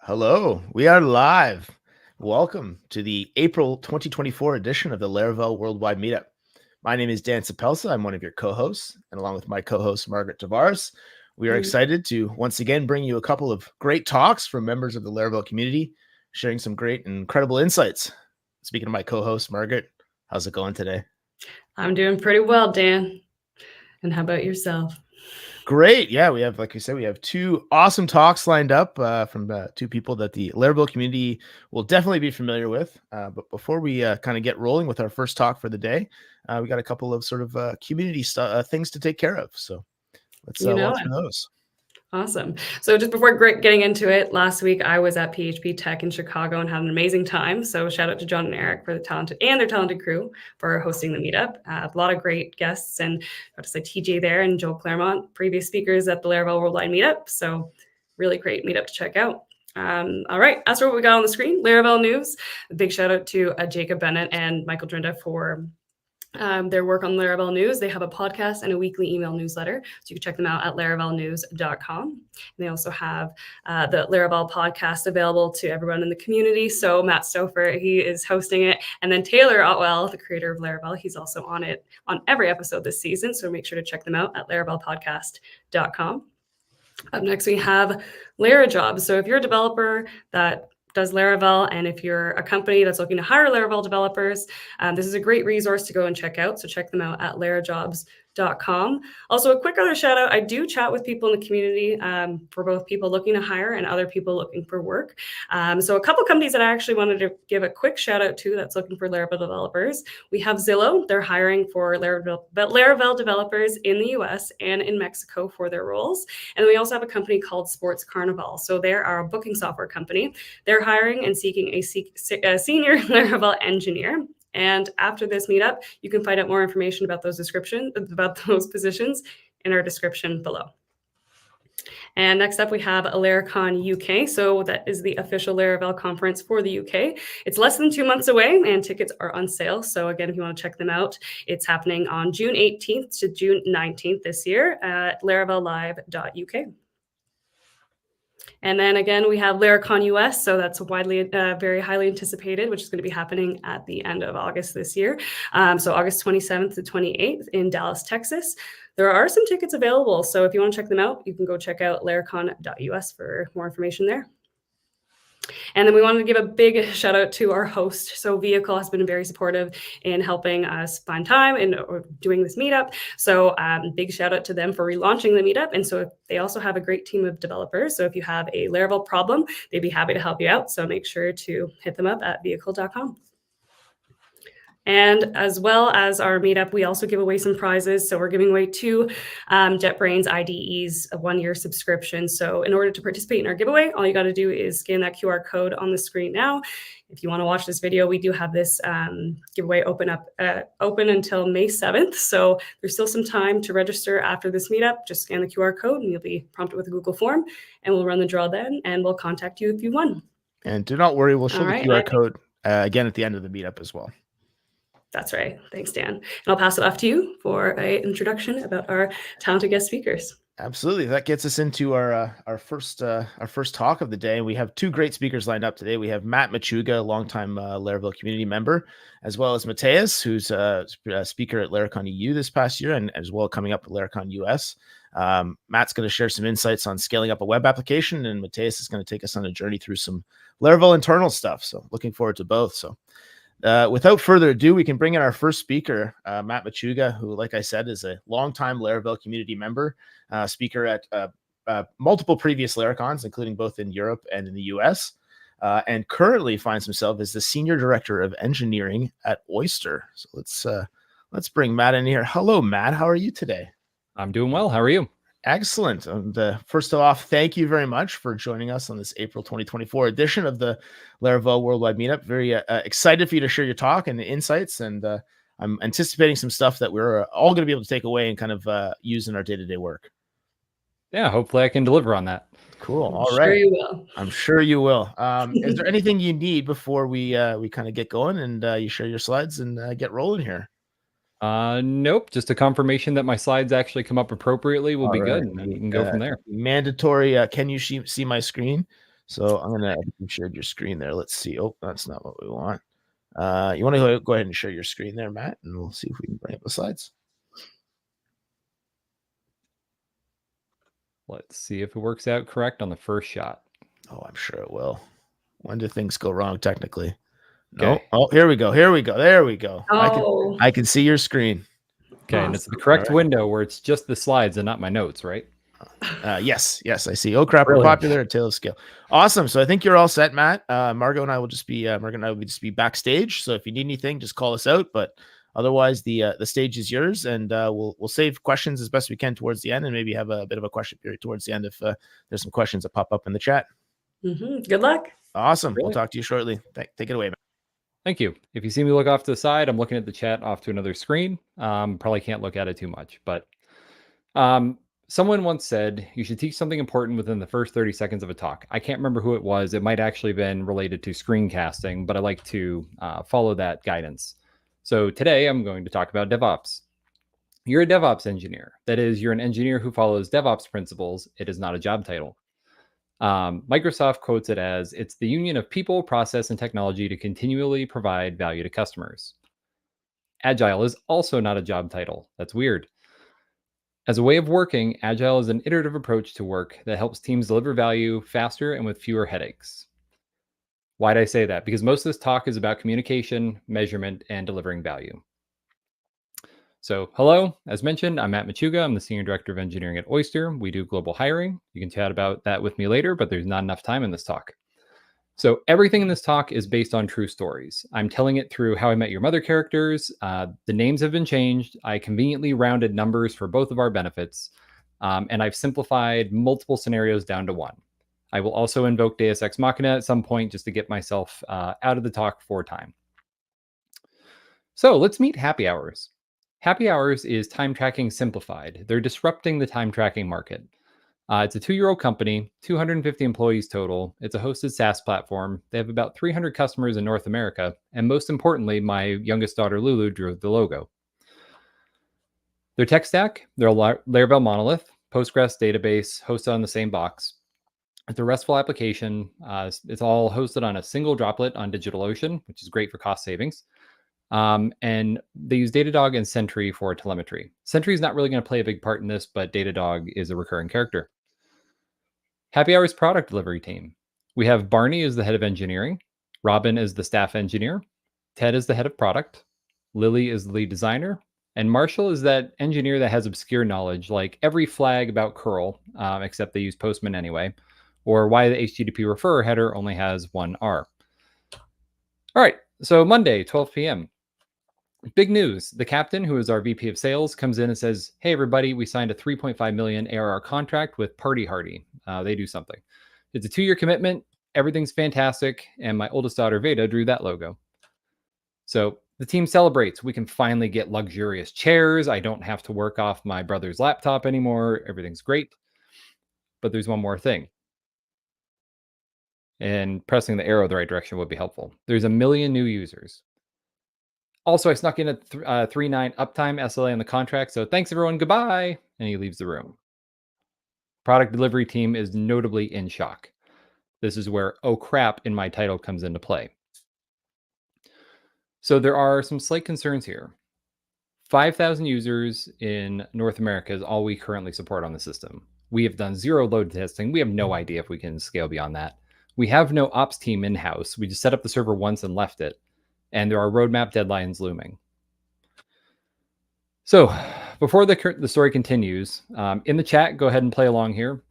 Hello, we are live. Welcome to the April 2024 edition of the Laravel Worldwide Meetup. My name is Dan Sapelsa. I'm one of your co-hosts, and along with my co-host, Margaret Tavares, we are excited to once again bring you a couple of great talks from members of the Laravel community, sharing some great and incredible insights. Speaking of my co-host, Margaret, how's it going today? I'm doing pretty well, Dan. And how about yourself? Great. Yeah, we have, like I said, we have two awesome talks lined up from two people that the Laravel community will definitely be familiar with. But before we kind of get rolling with our first talk for the day, we got a couple of sort of community things to take care of. So let's walk through those. Awesome. So just before getting into it, last week I was at PHP Tech in Chicago and had an amazing time. So shout out to John and Eric for their talented crew for hosting the meetup. A lot of great guests, and I have to say TJ there and Joel Claremont, previous speakers at the Laravel Worldwide Meetup. So really great meetup to check out. All right, as for what we got on the screen, Laravel news. A big shout out to Jacob Bennett and Michael Drinda for their work on Laravel News. They have a podcast and a weekly email newsletter, so you can check them out at laravelnews.com. They also have the Laravel podcast available to everyone in the community. So Matt Stouffer, he is hosting it, and then Taylor Otwell, the creator of Laravel, he's also on it on every episode this season. So make sure to check them out at laravelpodcast.com. Up next, we have Larajobs. So if you're a developer that does Laravel, and if you're a company that's looking to hire Laravel developers, this is a great resource to go and check out. So check them out at larajobs.com. Also, a quick other shout out, I do chat with people in the community for both people looking to hire and other people looking for work. So a couple companies that I actually wanted to give a quick shout out to that's looking for Laravel developers. We have Zillow. They're hiring for Laravel developers in the US and in Mexico for their roles. And we also have a company called Sports Carnival. So they're a booking software company. They're hiring and seeking a senior Laravel engineer. And after this meetup, you can find out more information about those positions in our description below. And next up, we have Laracon UK. So that is the official Laravel conference for the UK. It's less than 2 months away, and tickets are on sale. So again, if you want to check them out, it's happening on June 18th to June 19th this year at laravellive.uk. And then again, we have Laracon US. So that's widely, very highly anticipated, which is going to be happening at the end of August this year. So August 27th to 28th in Dallas, Texas. There are some tickets available. So if you want to check them out, you can go check out laracon.us for more information there. And then we wanted to give a big shout out to our host. So Vehicle has been very supportive in helping us find time and doing this meetup. So big shout out to them for relaunching the meetup. And so they also have a great team of developers. So if you have a Laravel problem, they'd be happy to help you out. So make sure to hit them up at vehicle.com. And as well as our meetup, we also give away some prizes. So we're giving away 2 JetBrains IDEs, a 1-year subscription. So in order to participate in our giveaway, all you got to do is scan that QR code on the screen now. If you want to watch this video, we do have this giveaway open until May 7th. So there's still some time to register after this meetup. Just scan the QR code and you'll be prompted with a Google form, and we'll run the draw then, and we'll contact you if you won. And do not worry, we'll show the QR code again at the end of the meetup as well. That's right. Thanks, Dan. And I'll pass it off to you for an introduction about our talented guest speakers. Absolutely. That gets us into our first talk of the day. We have 2 great speakers lined up today. We have Matt Machuga, a longtime Laravel community member, as well as Mateus, who's a speaker at Laracon EU this past year, and as well coming up at Laracon US. Matt's going to share some insights on scaling up a web application, and Mateus is going to take us on a journey through some Laravel Internals stuff. So looking forward to both. So without further ado, we can bring in our first speaker, Matt Machuga, who, like I said, is a longtime Laravel community member, speaker at multiple previous Laracons, including both in Europe and in the US, and currently finds himself as the Senior Director of Engineering at Oyster. So let's bring Matt in here. Hello, Matt. How are you today? I'm doing well. How are you? Excellent. First off, thank you very much for joining us on this April 2024 edition of the Laravel Worldwide Meetup. Very excited for you to share your talk and the insights, and I'm anticipating some stuff that we're all going to be able to take away and kind of use in our day-to-day work. Yeah, hopefully I can deliver on that. Cool. All right. Sure you will. I'm sure you will. Is there anything you need before we kind of get going and you share your slides and get rolling here? Nope. Just a confirmation that my slides actually come up appropriately will be good, and then you can go from there. Mandatory. Can you see my screen? So I'm gonna you shared your screen there. Let's see. Oh, that's not what we want. You want to go ahead and share your screen there, Matt, and we'll see if we can bring up the slides. Let's see if it works out correct on the first shot. Oh, I'm sure it will. When do things go wrong technically? No. Okay. Oh, here we go. Here we go. There we go. Oh. I can see your screen. Okay, and it's the Awesome. correct Alright. window where it's just the slides and not my notes, right? Yes, I see. Oh crap, we're Brilliant. popular at tail of scale. Awesome. So I think you're all set, Matt. Margot and I will just be backstage. So if you need anything, just call us out. But otherwise, the stage is yours, and we'll save questions as best we can towards the end, and maybe have a bit of a question period towards the end if there's some questions that pop up in the chat. Good luck. Awesome. We'll Brilliant. talk to you shortly. Take it away, Matt. Thank you. If you see me look off to the side, I'm looking at the chat off to another screen. Probably can't look at it too much, but someone once said you should teach something important within the first 30 seconds of a talk. I can't remember who it was. It might actually have been related to screencasting, but I like to follow that guidance. So today I'm going to talk about DevOps. You're a DevOps engineer. That is, you're an engineer who follows DevOps principles. It is not a job title. Microsoft quotes it as, it's the union of people, process, and technology to continually provide value to customers. Agile is also not a job title. That's weird. As a way of working, Agile is an iterative approach to work that helps teams deliver value faster and with fewer headaches. Why did I say that? Because most of this talk is about communication, measurement, and delivering value. So hello, as mentioned, I'm Matt Machuga. I'm the Senior Director of Engineering at Oyster. We do global hiring. You can chat about that with me later, but there's not enough time in this talk. So everything in this talk is based on true stories. I'm telling it through How I Met Your Mother characters. The names have been changed. I conveniently rounded numbers for both of our benefits. And I've simplified multiple scenarios down to one. I will also invoke Deus Ex Machina at some point just to get myself out of the talk for time. So let's meet Happy Hours. Happy Hours is time tracking simplified. They're disrupting the time tracking market. It's a 2-year-old company, 250 employees total. It's a hosted SaaS platform. They have about 300 customers in North America. And most importantly, my youngest daughter, Lulu, drew the logo. Their tech stack, they're a Laravel monolith, Postgres database hosted on the same box. It's a RESTful application. It's all hosted on a single droplet on DigitalOcean, which is great for cost savings. And they use Datadog and Sentry for telemetry. Sentry is not really going to play a big part in this, but Datadog is a recurring character. Happy Hours product delivery team. We have Barney as the head of engineering, Robin is the staff engineer, Ted is the head of product, Lily is the lead designer, and Marshall is that engineer that has obscure knowledge, like every flag about curl, except they use Postman anyway, or why the HTTP referrer header only has one R. All right, so Monday, 12 p.m. Big news. The captain, who is our VP of sales, comes in and says, hey, everybody, we signed a 3.5 million ARR contract with Party Hardy. They do something. It's a 2-year commitment. Everything's fantastic. And my oldest daughter, Veda, drew that logo. So the team celebrates. We can finally get luxurious chairs. I don't have to work off my brother's laptop anymore. Everything's great. But there's one more thing. And pressing the arrow the right direction would be helpful. There's 1 million new users. Also, I snuck in a 3.9 uptime SLA on the contract. So thanks, everyone. Goodbye. And he leaves the room. Product delivery team is notably in shock. This is where, oh crap, in my title comes into play. So there are some slight concerns here. 5,000 users in North America is all we currently support on the system. We have done 0 load testing. We have no idea if we can scale beyond that. We have no ops team in-house. We just set up the server once and left it. And there are roadmap deadlines looming. So before the story continues, in the chat, go ahead and play along here.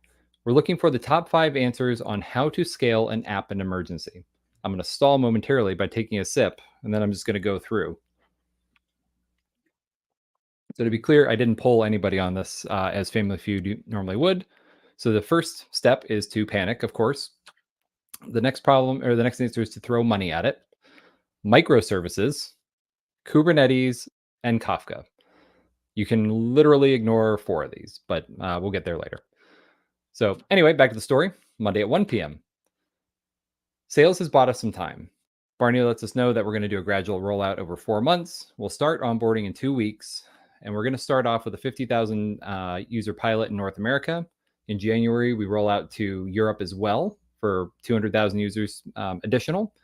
We're looking for the top 5 answers on how to scale an app in emergency. I'm going to stall momentarily by taking a sip, and then I'm just going to go through. So to be clear, I didn't poll anybody on this as Family Feud normally would. So the first step is to panic, of course. The next problem, or the next answer, is to throw money at it. Microservices, Kubernetes, and Kafka. You can literally ignore 4 of these, but we'll get there later. So anyway, back to the story. Monday at 1 p.m. Sales has bought us some time. Barney lets us know that we're going to do a gradual rollout over 4 months. We'll start onboarding in 2 weeks, and we're going to start off with a 50,000 user pilot in North America. In January, we roll out to Europe as well for 200,000 users additional.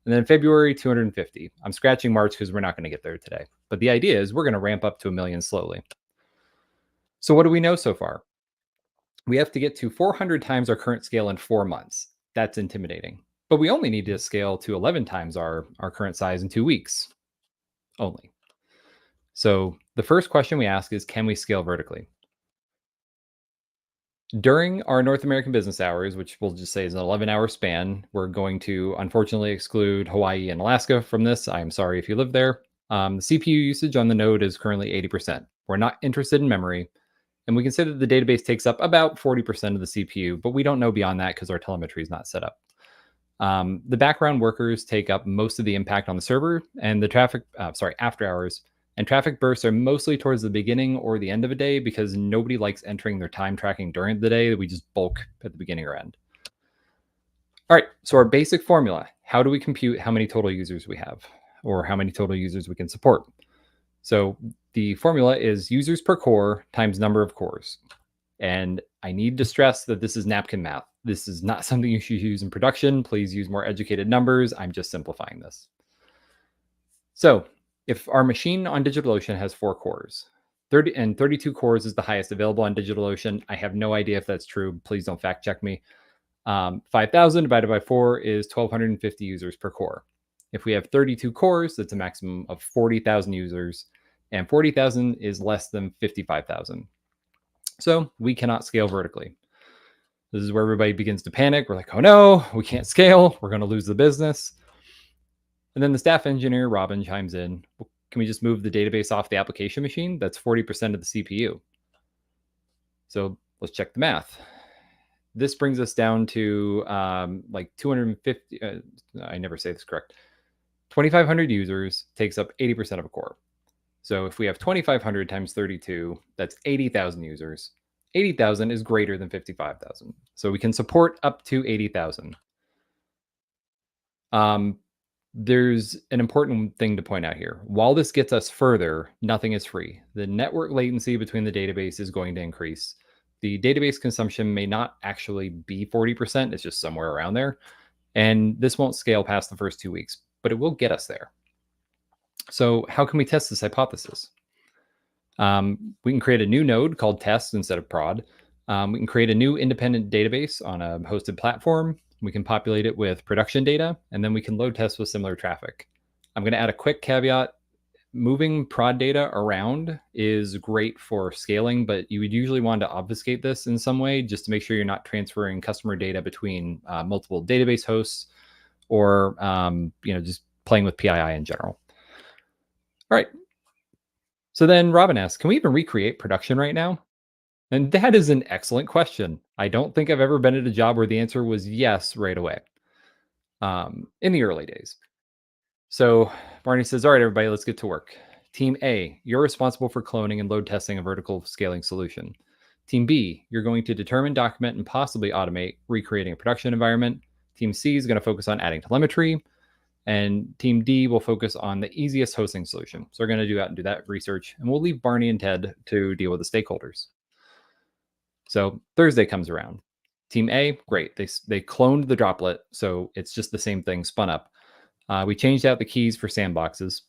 And then February, 250. I'm scratching March because we're not going to get there today. But the idea is we're going to ramp up to 1 million slowly. So what do we know so far? We have to get to 400 times our current scale in 4 months. That's intimidating. But we only need to scale to 11 times our current size in 2 weeks only. So the first question we ask is, can we scale vertically? During our North American business hours, which we'll just say is an 11-hour span, we're going to unfortunately exclude Hawaii and Alaska from this. I'm sorry if you live there. The CPU usage on the node is currently 80%. We're not interested in memory. And we consider the database takes up about 40% of the CPU, but we don't know beyond that because our telemetry is not set up. The background workers take up most of the impact on the server, and the traffic, after hours. And traffic bursts are mostly towards the beginning or the end of a day because nobody likes entering their time tracking during the day. We just bulk at the beginning or end. All right, so our basic formula, how do we compute how many total users we have or how many total users we can support? So the formula is users per core times number of cores. And I need to stress that this is napkin math. This is not something you should use in production. Please use more educated numbers. I'm just simplifying this. So if our machine on DigitalOcean has 4 cores, 32 cores is the highest available on DigitalOcean. I have no idea if that's true. Please don't fact check me. 5,000 divided by 4 is 1,250 users per core. If we have 32 cores, that's a maximum of 40,000 users, and 40,000 is less than 55,000. So we cannot scale vertically. This is where everybody begins to panic. We're like, oh no, we can't scale. We're going to lose the business. And then the staff engineer, Robin, chimes in. Can we just move the database off the application machine? That's 40% of the CPU. So let's check the math. This brings us down to like 250. I never say this correct. 2,500 users takes up 80% of a core. So if we have 2,500 times 32, that's 80,000 users. 80,000 is greater than 55,000. So we can support up to 80,000. There's an important thing to point out here. While this gets us further, nothing is free. The network latency between the database is going to increase. The database consumption may not actually be 40%. It's just somewhere around there. And this won't scale past the first 2 weeks, but it will get us there. So how can we test this hypothesis? We can create a new node called test instead of prod. We can create a new independent database on a hosted platform. We can populate it with production data, and then we can load test with similar traffic. I'm going to add a quick caveat. Moving prod data around is great for scaling, but you would usually want to obfuscate this in some way just to make sure you're not transferring customer data between multiple database hosts or just playing with PII in general. All right. So then Robin asks, can we even recreate production right now? And that is an excellent question. I don't think I've ever been at a job where the answer was yes right away in the early days. So Barney says, all right, everybody, let's get to work. Team A, you're responsible for cloning and load testing a vertical scaling solution. Team B, you're going to determine, document, and possibly automate recreating a production environment. Team C is going to focus on adding telemetry. And Team D will focus on the easiest hosting solution. So we're going to do that research, and we'll leave Barney and Ted to deal with the stakeholders. So Thursday comes around. Team A, great. They cloned the droplet, so it's just the same thing spun up. We changed out the keys for sandboxes.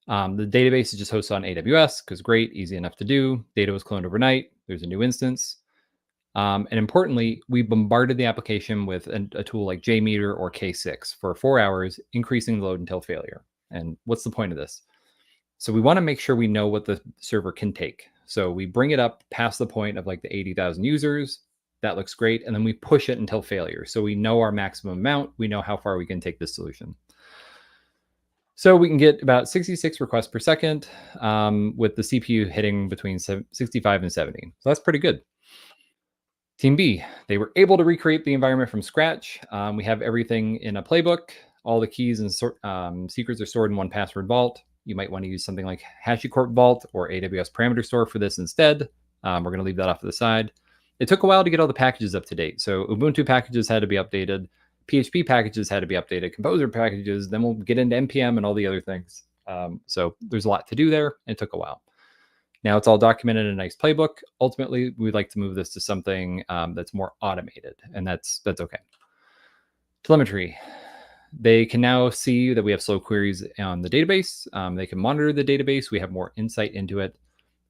The database is just hosted on AWS because great, easy enough to do. Data was cloned overnight. There's a new instance. And importantly, we bombarded the application with a tool like JMeter or K6 for 4 hours, increasing the load until failure. And what's the point of this? So we want to make sure we know what the server can take. So we bring it up past the point of like the 80,000 users. That looks great. And then we push it until failure. So we know our maximum amount. We know how far we can take this solution. So we can get about 66 requests per second with the CPU hitting between 65 and 70. So that's pretty good. Team B, they were able to recreate the environment from scratch. We have everything in a playbook. All the keys and secrets are stored in one password vault. You might want to use something like HashiCorp Vault or AWS Parameter Store for this instead. We're going to leave that off to the side. It took a while to get all the packages up to date. So Ubuntu packages had to be updated. PHP packages had to be updated. Composer packages. Then we'll get into NPM and all the other things. So there's a lot to do there. It took a while. Now it's all documented in a nice playbook. Ultimately, we'd like to move this to something that's more automated, and that's okay. Telemetry. They can now see that we have slow queries on the database. They can monitor the database. We have more insight into it.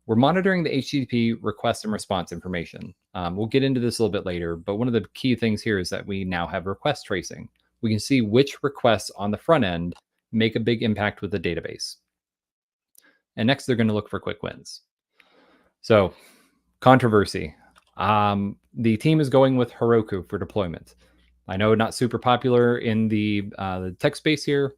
We're monitoring the HTTP request and response information. We'll get into this a little bit later, but one of the key things here is that we now have request tracing. We can see which requests on the front end make a big impact with the database. And next, they're going to look for quick wins. So, controversy. The team is going with Heroku for deployment. I know not super popular in the tech space here,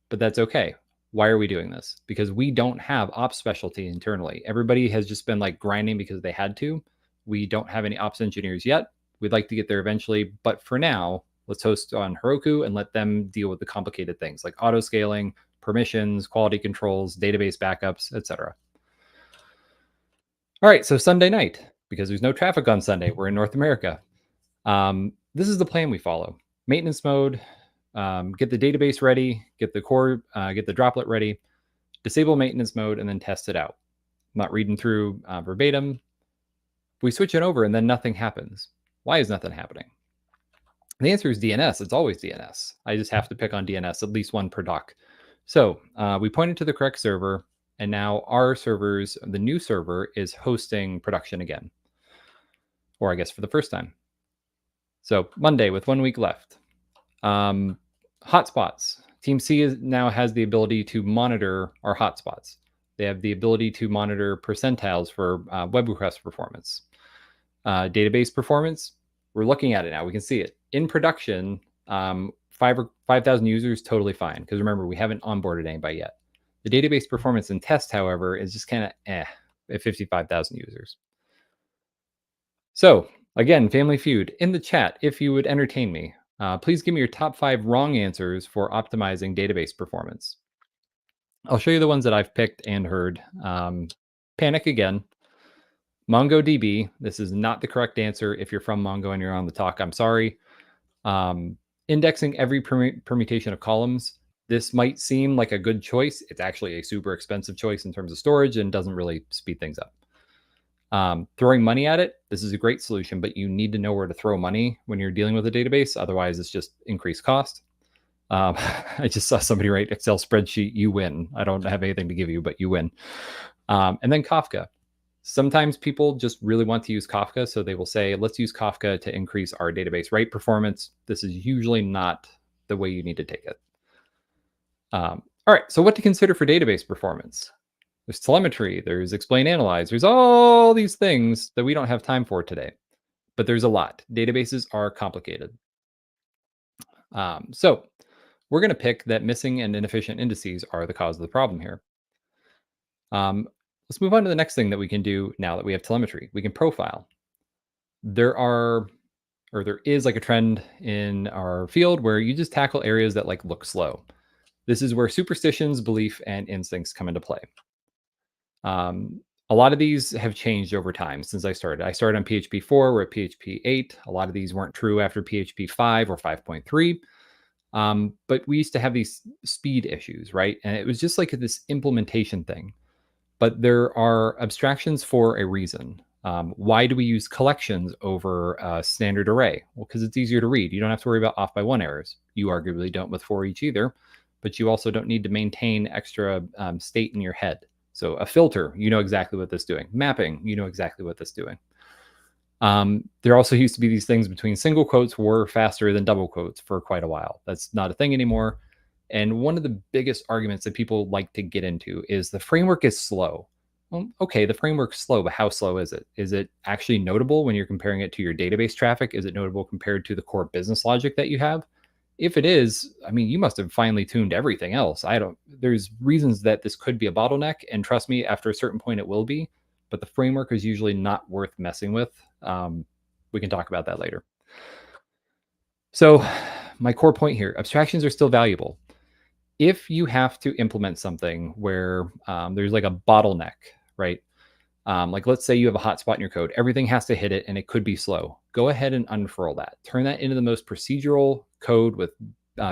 but that's okay. Why are we doing this? Because we don't have ops specialty internally. Everybody has just been like grinding because they had to. We don't have any ops engineers yet. We'd like to get there eventually, but for now, let's host on Heroku and let them deal with the complicated things like auto scaling, permissions, quality controls, database backups, etc. All right, so Sunday night, because there's no traffic on Sunday, we're in North America. This is the plan we follow. Maintenance mode, get the database ready, get the core, get the droplet ready, disable maintenance mode, and then test it out. I'm not reading through verbatim. We switch it over and then nothing happens. Why is nothing happening? The answer is DNS. It's always DNS. I just have to pick on DNS, at least one per doc. So we pointed to the correct server, and now our servers, the new server is hosting production again, or I guess for the first time. So Monday with 1 week left. Hotspots. Team C now has the ability to monitor our hotspots. They have the ability to monitor percentiles for web request performance. Database performance, we're looking at it now. We can see it. In production, 5,000 users, totally fine. Because remember, we haven't onboarded anybody yet. The database performance in test, however, is just kind of at 55,000 users. So again, Family Feud, in the chat, if you would entertain me, please give me your top 5 wrong answers for optimizing database performance. I'll show you the ones that I've picked and heard. Panic again. MongoDB, this is not the correct answer. If you're from Mongo and you're on the talk, I'm sorry. Indexing every permutation of columns. This might seem like a good choice. It's actually a super expensive choice in terms of storage and doesn't really speed things up. Throwing money at it, this is a great solution, but you need to know where to throw money when you're dealing with a database. Otherwise, it's just increased cost. I just saw somebody write Excel spreadsheet, you win. I don't have anything to give you, but you win. And then Kafka. Sometimes people just really want to use Kafka, so they will say, let's use Kafka to increase our database write performance. This is usually not the way you need to take it. All right, so what to consider for database performance? There's telemetry, there's explain analyze, there's all these things that we don't have time for today, but there's a lot. Databases are complicated. So we're going to pick that missing and inefficient indices are the cause of the problem here. Let's move on to the next thing that we can do now that we have telemetry. We can profile. There is like a trend in our field where you just tackle areas that like look slow. This is where superstitions, belief, and instincts come into play. A lot of these have changed over time since I started. I started on PHP 4, we're at PHP 8. A lot of these weren't true after PHP 5 or 5.3. But we used to have these speed issues, right? And it was just like this implementation thing. But there are abstractions for a reason. Why do we use collections over a standard array? Well, because it's easier to read. You don't have to worry about off by one errors. You arguably don't with for each either, but you also don't need to maintain extra state in your head. So a filter, you know exactly what that's doing. Mapping, you know exactly what that's doing. There also used to be these things between single quotes were faster than double quotes for quite a while. That's not a thing anymore. And one of the biggest arguments that people like to get into is the framework is slow. Well, okay, the framework's slow, but how slow is it? Is it actually notable when you're comparing it to your database traffic? Is it notable compared to the core business logic that you have? If it is, I mean, you must have finely tuned everything else. There's reasons that this could be a bottleneck, and trust me, after a certain point it will be, but the framework is usually not worth messing with. We can talk about that later. So my core point here, abstractions are still valuable. If you have to implement something where there's like a bottleneck, right? Like let's say you have a hotspot in your code, everything has to hit it and it could be slow. Go ahead and unfurl that. Turn that into the most procedural code with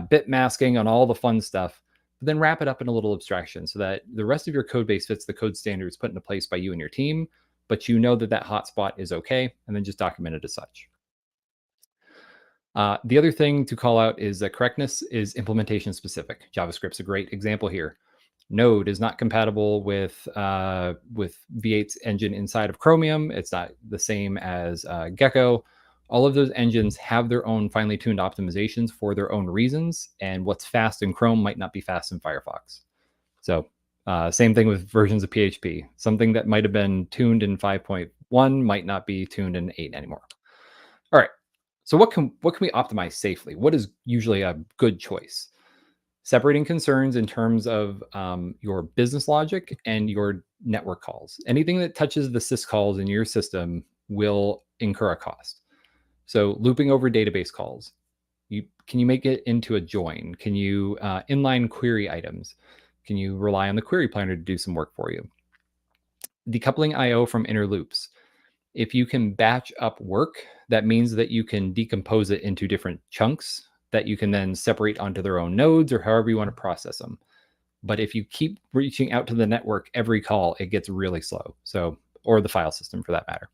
bit masking and all the fun stuff. but then wrap it up in a little abstraction so that the rest of your code base fits the code standards put into place by you and your team, but you know that that hotspot is okay, and then just document it as such. The other thing to call out is that correctness is implementation specific. JavaScript's a great example here. Node is not compatible with V8's engine inside of Chromium. It's not the same as Gecko. All of those engines have their own finely tuned optimizations for their own reasons, and what's fast in Chrome might not be fast in Firefox. So same thing with versions of PHP. Something that might have been tuned in 5.1 might not be tuned in 8 anymore. All right. So what can we optimize safely? What is usually a good choice? Separating concerns in terms of your business logic and your network calls. Anything that touches the syscalls in your system will incur a cost. So looping over database calls. Can you make it into a join? Can you inline query items? Can you rely on the query planner to do some work for you? Decoupling I/O from inner loops. If you can batch up work, that means that you can decompose it into different chunks that you can then separate onto their own nodes or however you want to process them. But if you keep reaching out to the network every call, it gets really slow. So, or the file system for that matter.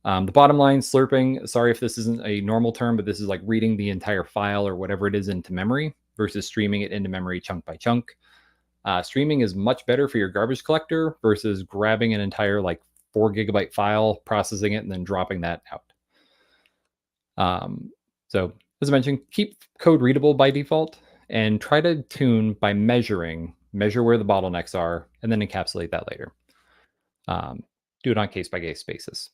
The bottom line, slurping, sorry if this isn't a normal term, but this is like reading the entire file or whatever it is into memory versus streaming it into memory chunk by chunk. Streaming is much better for your garbage collector versus grabbing an entire like 4 GB file, processing it, and then dropping that out. So as I mentioned, keep code readable by default and try to tune by measure where the bottlenecks are, and then encapsulate that later. Do it on case-by-case basis.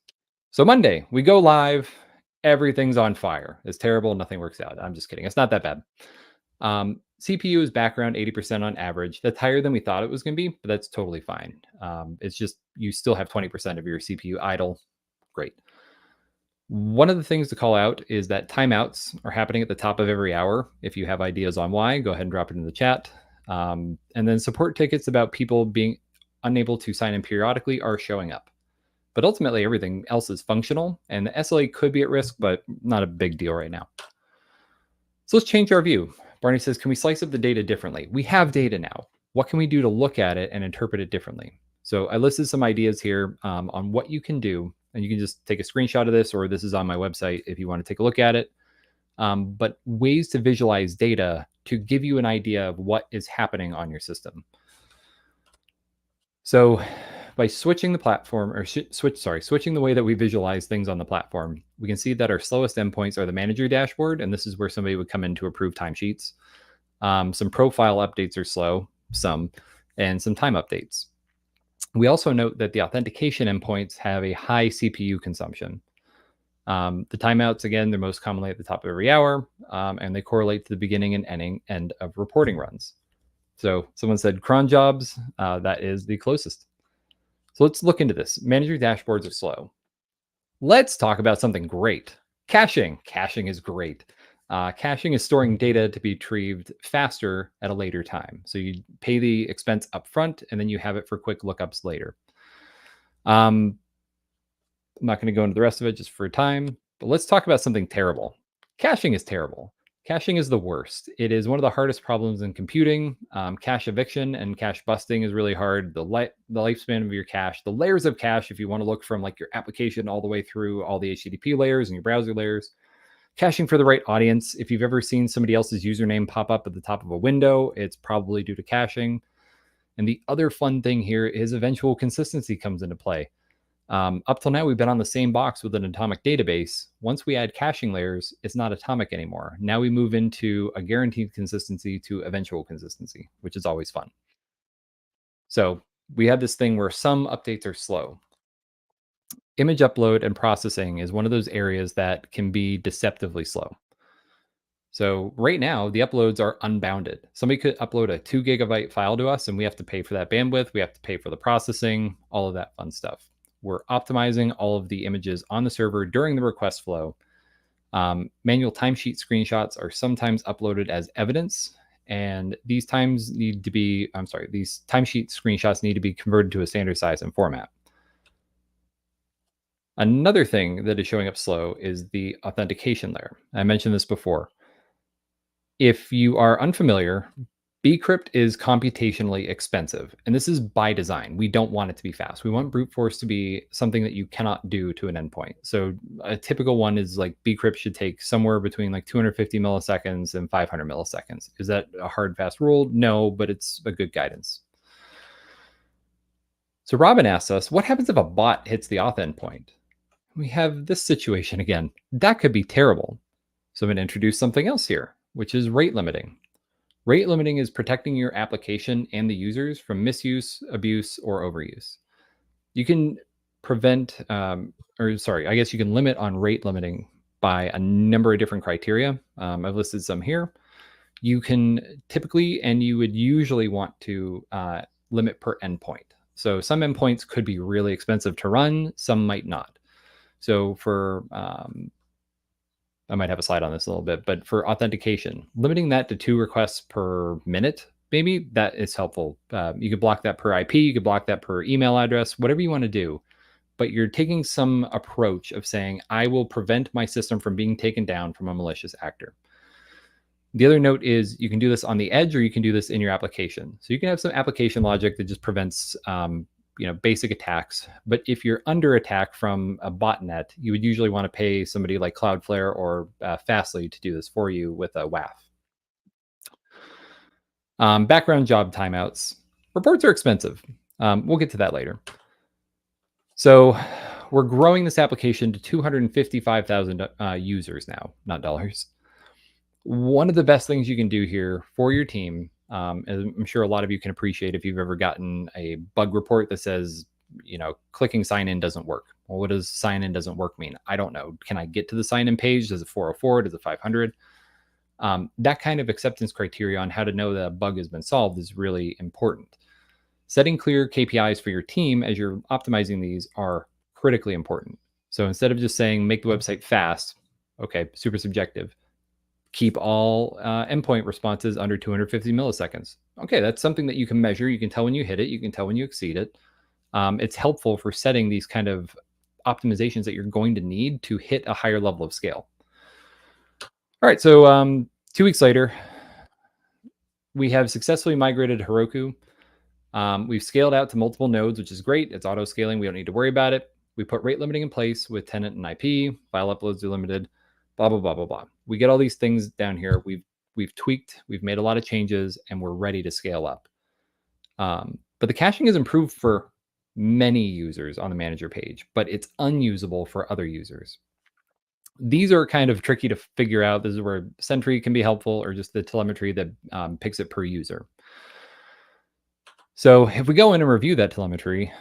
So Monday, we go live. Everything's on fire. It's terrible. Nothing works out. I'm just kidding. It's not that bad. CPU is back around 80% on average. That's higher than we thought it was going to be, but that's totally fine. It's just you still have 20% of your CPU idle. Great. One of the things to call out is that timeouts are happening at the top of every hour. If you have ideas on why, go ahead and drop it in the chat. And then support tickets about people being unable to sign in periodically are showing up. But ultimately, everything else is functional, and the SLA could be at risk, but not a big deal right now. So let's change our view. Barney says, can we slice up the data differently? We have data now. What can we do to look at it and interpret it differently? So I listed some ideas here on what you can do, and you can just take a screenshot of this, or this is on my website if you want to take a look at it. But ways to visualize data to give you an idea of what is happening on your system. So by switching the platform, or switching the way that we visualize things on the platform, we can see that our slowest endpoints are the manager dashboard, and this is where somebody would come in to approve timesheets. Some profile updates are slow, and some time updates. We also note that the authentication endpoints have a high CPU consumption. The timeouts, again, they're most commonly at the top of every hour, and they correlate to the beginning and end of reporting runs. So someone said cron jobs, that is the closest. So let's look into this. Manager dashboards are slow. Let's talk about something great. Caching. Caching is great. Caching is storing data to be retrieved faster at a later time. So you pay the expense up front, and then you have it for quick lookups later. I'm not going to go into the rest of it just for time, but let's talk about something terrible. Caching is terrible. Caching is the worst. It is one of the hardest problems in computing. Cache eviction and cache busting is really hard. The lifespan of your cache, the layers of cache, if you want to look from like your application all the way through all the HTTP layers and your browser layers. Caching for the right audience. If you've ever seen somebody else's username pop up at the top of a window, it's probably due to caching. And the other fun thing here is eventual consistency comes into play. Up till now, we've been on the same box with an atomic database. Once we add caching layers, it's not atomic anymore. Now we move into a guaranteed consistency to eventual consistency, which is always fun. So we have this thing where some updates are slow. Image upload and processing is one of those areas that can be deceptively slow. So right now, the uploads are unbounded. Somebody could upload a 2 GB file to us, and we have to pay for that bandwidth. We have to pay for the processing, all of that fun stuff. We're optimizing all of the images on the server during the request flow. Manual timesheet screenshots are sometimes uploaded as evidence, and these timesheet screenshots need to be converted to a standard size and format. Another thing that is showing up slow is the authentication layer. I mentioned this before. If you are unfamiliar, Bcrypt is computationally expensive, and this is by design. We don't want it to be fast. We want brute force to be something that you cannot do to an endpoint. So a typical one is like Bcrypt should take somewhere between like 250 milliseconds and 500 milliseconds. Is that a hard, fast rule? No, but it's a good guidance. So Robin asks us, what happens if a bot hits the auth endpoint? We have this situation again. That could be terrible. So I'm going to introduce something else here, which is rate limiting. Rate limiting is protecting your application and the users from misuse, abuse, or overuse. You can prevent, you can limit on rate limiting by a number of different criteria. I've listed some here. You can typically, and you would usually want to limit per endpoint. So some endpoints could be really expensive to run, some might not. So for I might have a slide on this a little bit, but for authentication, limiting that to 2 requests per minute, maybe that is helpful. You could block that per IP, you could block that per email address, whatever you want to do. But you're taking some approach of saying, I will prevent my system from being taken down from a malicious actor. The other note is you can do this on the edge or you can do this in your application. So you can have some application logic that just prevents basic attacks. But if you're under attack from a botnet, you would usually want to pay somebody like Cloudflare or Fastly to do this for you with a WAF. Background job timeouts. Reports are expensive. We'll get to that later. So we're growing this application to 255,000 users now, not dollars. One of the best things you can do here for your team, as I'm sure a lot of you can appreciate if you've ever gotten a bug report that says, clicking sign in doesn't work. Well, what does sign in doesn't work mean? I don't know. Can I get to the sign in page? Does it 404? Does it 500? That kind of acceptance criteria on how to know that a bug has been solved is really important. Setting clear KPIs for your team as you're optimizing these are critically important. So instead of just saying, make the website fast, okay, super subjective. Keep all endpoint responses under 250 milliseconds. Okay, that's something that you can measure. You can tell when you hit it. You can tell when you exceed it. It's helpful for setting these kind of optimizations that you're going to need to hit a higher level of scale. All right, so 2 weeks later, we have successfully migrated Heroku. We've scaled out to multiple nodes, which is great. It's auto scaling. We don't need to worry about it. We put rate limiting in place with tenant and IP. File uploads are limited. Blah, blah, blah, blah, blah. We get all these things down here. We've tweaked, we've made a lot of changes, and we're ready to scale up. But the caching is improved for many users on the manager page, but it's unusable for other users. These are kind of tricky to figure out. This is where Sentry can be helpful, or just the telemetry that picks it per user. So if we go in and review that telemetry,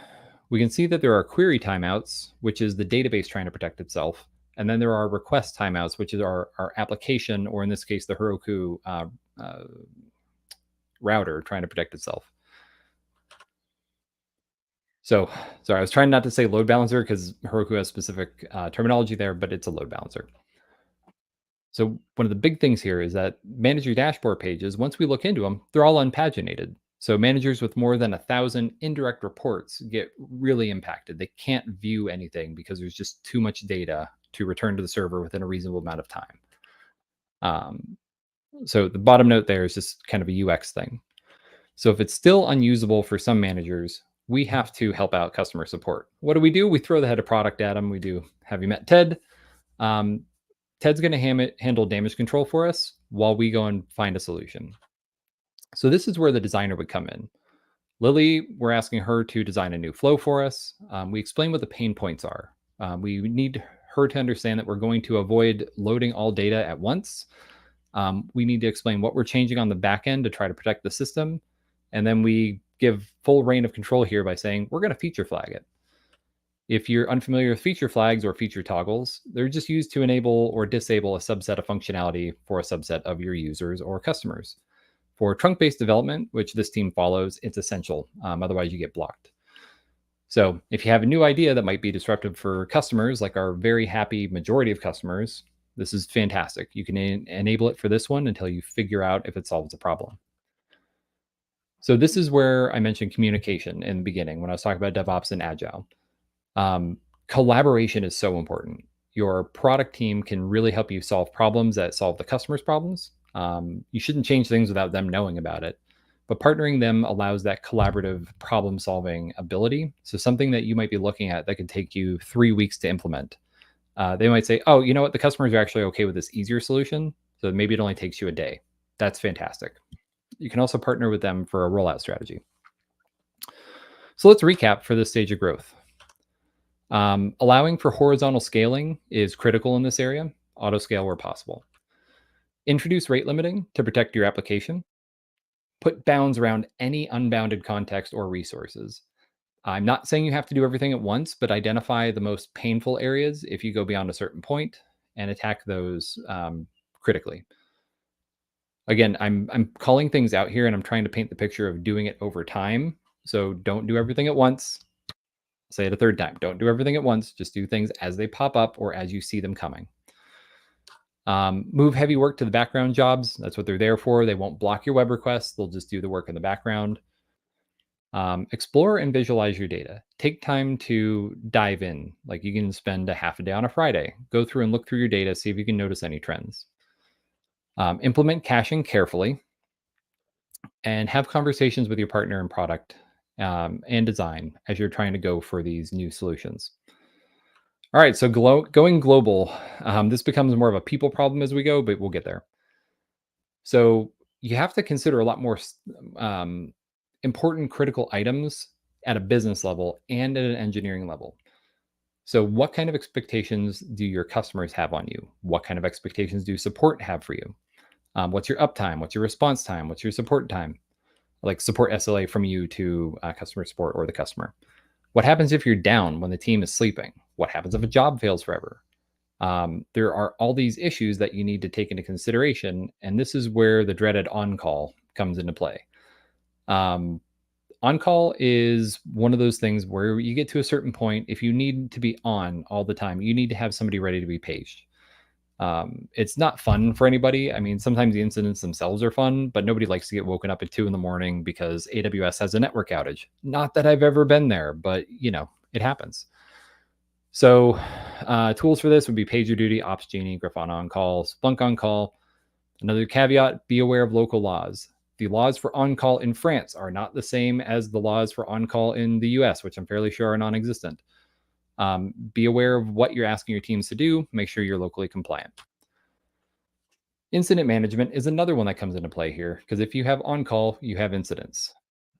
we can see that there are query timeouts, which is the database trying to protect itself. And then there are request timeouts, which is our application, or in this case, the Heroku router trying to protect itself. So, sorry, I was trying not to say load balancer because Heroku has specific terminology there, but it's a load balancer. So one of the big things here is that manager dashboard pages, once we look into them, they're all unpaginated. So managers with more than 1,000 indirect reports get really impacted. They can't view anything because there's just too much data to return to the server within a reasonable amount of time. So the bottom note there is just kind of a UX thing. So if it's still unusable for some managers, we have to help out customer support. What do? We throw the head of product at them. We do, have you met Ted? Ted's going to handle damage control for us while we go and find a solution. So this is where the designer would come in. Lily, we're asking her to design a new flow for us. We explain what the pain points are. We need her to understand that we're going to avoid loading all data at once. We need to explain what we're changing on the back end to try to protect the system. And then we give full reign of control here by saying, we're going to feature flag it. If you're unfamiliar with feature flags or feature toggles, they're just used to enable or disable a subset of functionality for a subset of your users or customers. For trunk-based development, which this team follows, it's essential. Otherwise, you get blocked. So if you have a new idea that might be disruptive for customers, like our very happy majority of customers, this is fantastic. You can enable it for this one until you figure out if it solves a problem. So this is where I mentioned communication in the beginning when I was talking about DevOps and Agile. Collaboration is so important. Your product team can really help you solve problems that solve the customer's problems. You shouldn't change things without them knowing about it. but partnering them allows that collaborative problem solving ability. So something that you might be looking at that could take you 3 weeks to implement. They might say, oh, you know what? The customers are actually okay with this easier solution. So maybe it only takes you a day. That's fantastic. You can also partner with them for a rollout strategy. So let's recap for this stage of growth. Allowing for horizontal scaling is critical in this area. Auto scale where possible. Introduce rate limiting to protect your application. Put bounds around any unbounded context or resources. I'm not saying you have to do everything at once, but identify the most painful areas if you go beyond a certain point and attack those critically. Again, I'm calling things out here and I'm trying to paint the picture of doing it over time. So don't do everything at once. I'll say it a third time. Don't do everything at once. Just do things as they pop up or as you see them coming. Move heavy work to the background jobs. That's what they're there for. They won't block your web requests. They'll just do the work in the background. Explore and visualize your data. Take time to dive in. Like you can spend a half a day on a Friday. Go through and look through your data, see if you can notice any trends. Implement caching carefully. And have conversations with your partner in product and design as you're trying to go for these new solutions. All right, so going global, this becomes more of a people problem as we go, but we'll get there. So you have to consider a lot more important critical items at a business level and at an engineering level. So what kind of expectations do your customers have on you? What kind of expectations do support have for you? What's your uptime? What's your response time? What's your support time? Like support SLA from you to customer support or the customer. What happens if you're down when the team is sleeping? What happens if a job fails forever? There are all these issues that you need to take into consideration. And this is where the dreaded on-call comes into play. On-call is one of those things where you get to a certain point. If you need to be on all the time, you need to have somebody ready to be paged. It's not fun for anybody. I mean, sometimes the incidents themselves are fun, but nobody likes to get woken up at 2 a.m. because AWS has a network outage. Not that I've ever been there, but you know, it happens. So tools for this would be PagerDuty, OpsGenie, Grafana on-call, Splunk on-call. Another caveat, be aware of local laws. The laws for on-call in France are not the same as the laws for on-call in the US, which I'm fairly sure are non-existent. Be aware of what you're asking your teams to do. Make sure you're locally compliant. Incident management is another one that comes into play here, because if you have on-call, you have incidents.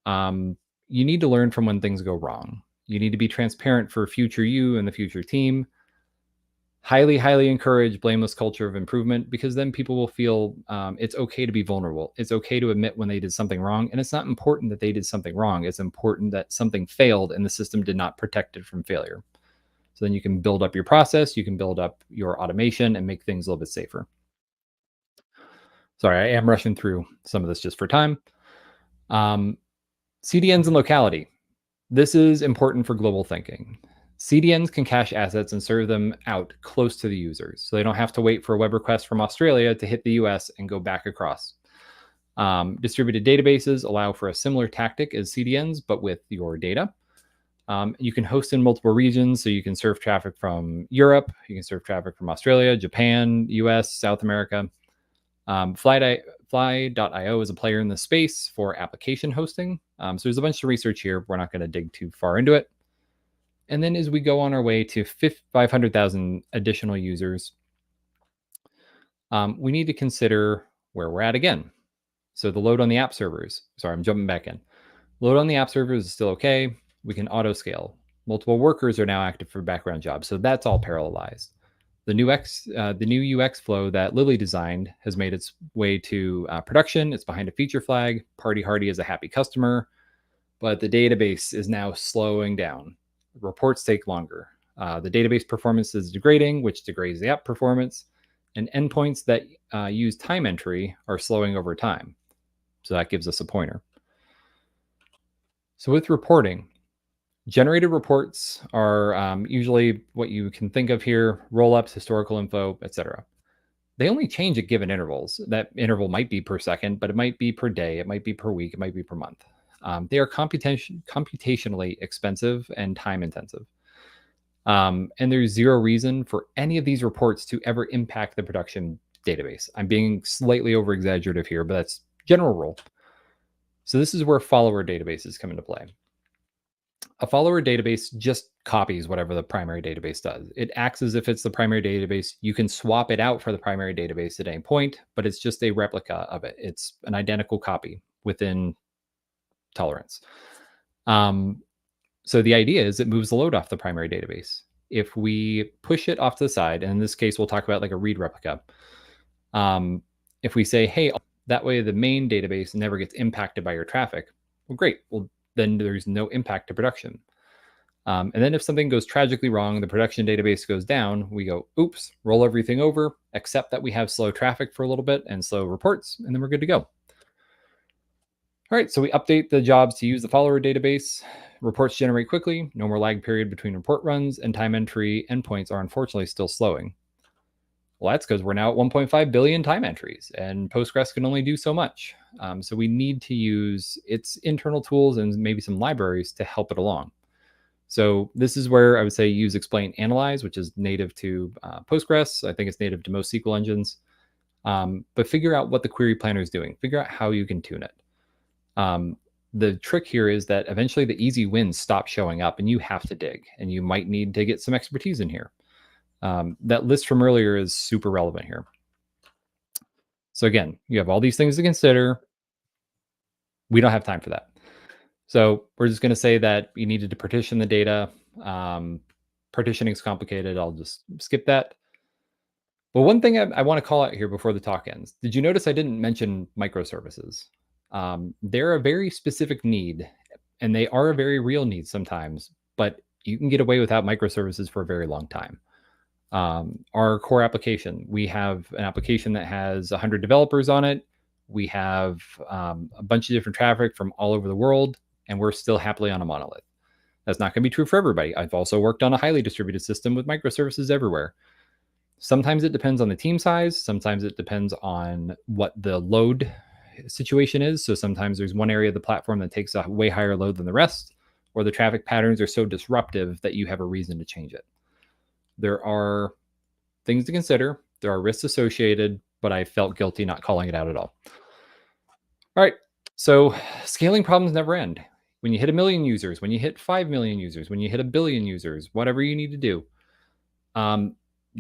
You need to learn from when things go wrong. You need to be transparent for future you and the future team. Highly, highly encourage blameless culture of improvement, because then people will feel it's okay to be vulnerable. It's okay to admit when they did something wrong. And it's not important that they did something wrong. It's important that something failed and the system did not protect it from failure. So then you can build up your process, you can build up your automation and make things a little bit safer. Sorry, I am rushing through some of this just for time. CDNs and locality. This is important for global thinking. CDNs can cache assets and serve them out close to the users, so they don't have to wait for a web request from Australia to hit the US and go back across. Distributed databases allow for a similar tactic as CDNs, but with your data. You can host in multiple regions, so you can serve traffic from Europe, you can serve traffic from Australia, Japan, US, South America. Fly.io is a player in the space for application hosting. So there's a bunch of research here. We're not going to dig too far into it. And then as we go on our way to 500,000 additional users, we need to consider where we're at again. So the load on the app servers, sorry, I'm jumping back in. Load on the app servers is still okay. We can auto scale. Multiple workers are now active for background jobs. So that's all parallelized. The new UX flow that Lily designed has made its way to production. It's behind a feature flag. Party Hardy is a happy customer, but the database is now slowing down. Reports take longer. The database performance is degrading, which degrades the app performance, and endpoints that use time entry are slowing over time. So that gives us a pointer. So with reporting, generated reports are usually what you can think of here: roll-ups, historical info, etc. They only change at given intervals. That interval might be per second, but it might be per day, it might be per week, it might be per month. They are computationally expensive and time intensive. And there's zero reason for any of these reports to ever impact the production database. I'm being slightly over exaggerative here, but that's general rule. So this is where follower databases come into play. A follower database just copies whatever the primary database does. It acts as if it's the primary database. You can swap it out for the primary database at any point, but it's just a replica of it. It's an identical copy within tolerance. So the idea is it moves the load off the primary database. If we push it off to the side, and in this case, we'll talk about like a read replica. If we say, hey, that way the main database never gets impacted by your traffic, well, great. Well, then there's no impact to production. And then if something goes tragically wrong, the production database goes down, we go, oops, roll everything over, accept that we have slow traffic for a little bit and slow reports, and then we're good to go. All right, so we update the jobs to use the follower database. Reports generate quickly, no more lag period between report runs, and time entry endpoints are unfortunately still slowing. Well, that's because we're now at 1.5 billion time entries, and Postgres can only do so much. So we need to use its internal tools and maybe some libraries to help it along. So this is where I would say use explain analyze, which is native to Postgres. I think it's native to most SQL engines. But figure out what the query planner is doing. Figure out how you can tune it. The trick here is that eventually the easy wins stop showing up and you have to dig, and you might need to get some expertise in here. That list from earlier is super relevant here. So again, you have all these things to consider. We don't have time for that. So we're just going to say that you needed to partition the data. Partitioning is complicated. I'll just skip that. But one thing I want to call out here before the talk ends. Did you notice I didn't mention microservices? They're a very specific need, and they are a very real need sometimes, but you can get away without microservices for a very long time. Our core application, we have an application that has 100 developers on it. We have a bunch of different traffic from all over the world, and we're still happily on a monolith. That's not going to be true for everybody. I've also worked on a highly distributed system with microservices everywhere. Sometimes it depends on the team size. Sometimes it depends on what the load situation is. So sometimes there's one area of the platform that takes a way higher load than the rest, or the traffic patterns are so disruptive that you have a reason to change it. There are things to consider. There are risks associated, but I felt guilty not calling it out at all. All right, so scaling problems never end. When you hit 1 million users, when you hit 5 million users, when you hit 1 billion users, whatever you need to do,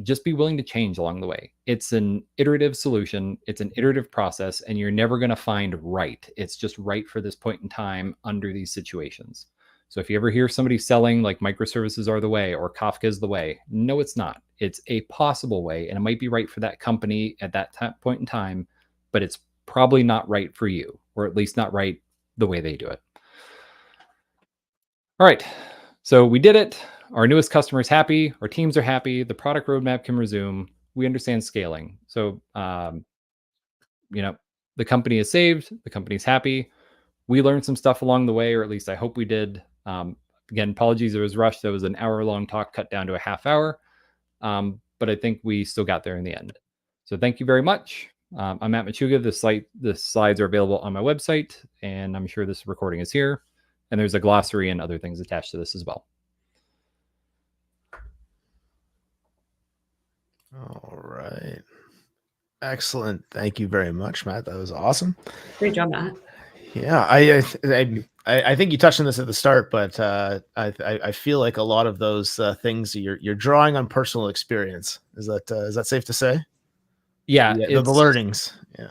just be willing to change along the way. It's an iterative solution. It's an iterative process, and you're never going to find right. It's just right for this point in time under these situations. So if you ever hear somebody selling like microservices are the way or Kafka is the way, no, it's not. It's a possible way, and it might be right for that company at that point in time, but it's probably not right for you, or at least not right the way they do it. All right, so we did it. Our newest customer is happy. Our teams are happy. The product roadmap can resume. We understand scaling. So, the company is saved. The company's happy. We learned some stuff along the way, or at least I hope we did. Again, apologies, it was rushed. There was an hour-long talk cut down to a half hour. But I think we still got there in the end. So thank you very much. I'm Matt Machuga. The slides are available on my website, and I'm sure this recording is here. And there's a glossary and other things attached to this as well. All right. Excellent. Thank you very much, Matt. That was awesome. Great job, Matt. Yeah, I think you touched on this at the start, but I feel like a lot of those things you're drawing on personal experience. Is that safe to say? Yeah, the learnings. Yeah,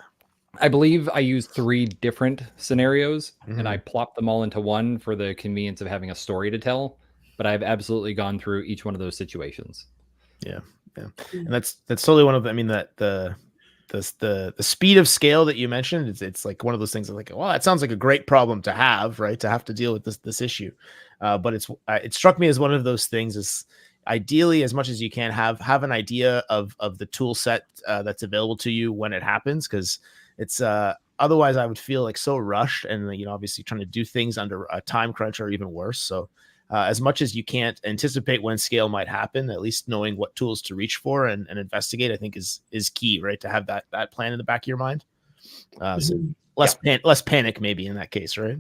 I believe I used 3 different scenarios, and I plopped them all into one for the convenience of having a story to tell. But I've absolutely gone through each one of those situations. Yeah, and that's totally one of them. I mean, that the speed of scale that you mentioned, it's like one of those things that like, well, it sounds like a great problem to have, right? To have to deal with this issue. But it struck me as one of those things is ideally, as much as you can, have an idea of the tool set that's available to you when it happens, because it's otherwise I would feel like so rushed, and obviously trying to do things under a time crunch or even worse. So as much as you can't anticipate when scale might happen, at least knowing what tools to reach for and investigate, I think is key, right? To have that plan in the back of your mind. So less panic maybe in that case, right?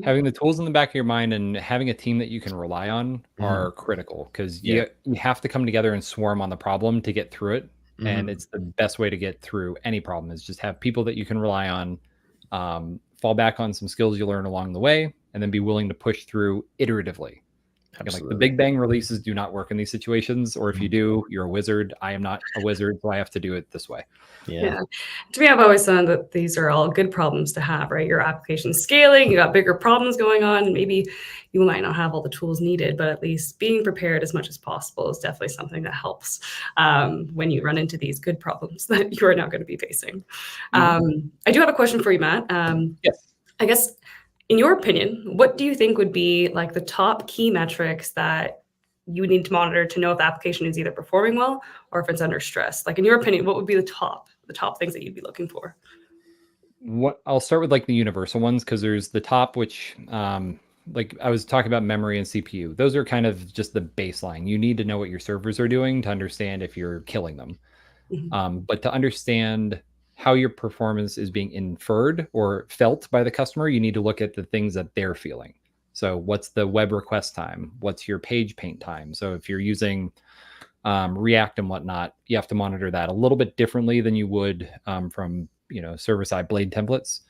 Having the tools in the back of your mind and having a team that you can rely on are critical, because you have to come together and swarm on the problem to get through it. And it's the best way to get through any problem is just have people that you can rely on fall back on some skills you learn along the way, and then be willing to push through iteratively. Again, like the big bang releases do not work in these situations, or if you do, you're a wizard. I am not a wizard, so I have to do it this way. Yeah. To me, I've always found that these are all good problems to have, right? Your application's scaling, you got bigger problems going on. Maybe you might not have all the tools needed, but at least being prepared as much as possible is definitely something that helps when you run into these good problems that you are now going to be facing. I do have a question for you, Matt. Yes. I guess, in your opinion, what do you think would be like the top key metrics that you would need to monitor to know if the application is either performing well or if it's under stress? Like, in your opinion, what would be the top things that you'd be looking for? What I'll start with, like, the universal ones, because there's the top, which like I was talking about memory and CPU. Those are kind of just the baseline. You need to know what your servers are doing to understand if you're killing them. But to understand how your performance is being inferred or felt by the customer, you need to look at the things that they're feeling. So what's the web request time? What's your page paint time? So if you're using React and whatnot, you have to monitor that a little bit differently than you would from server-side Blade templates.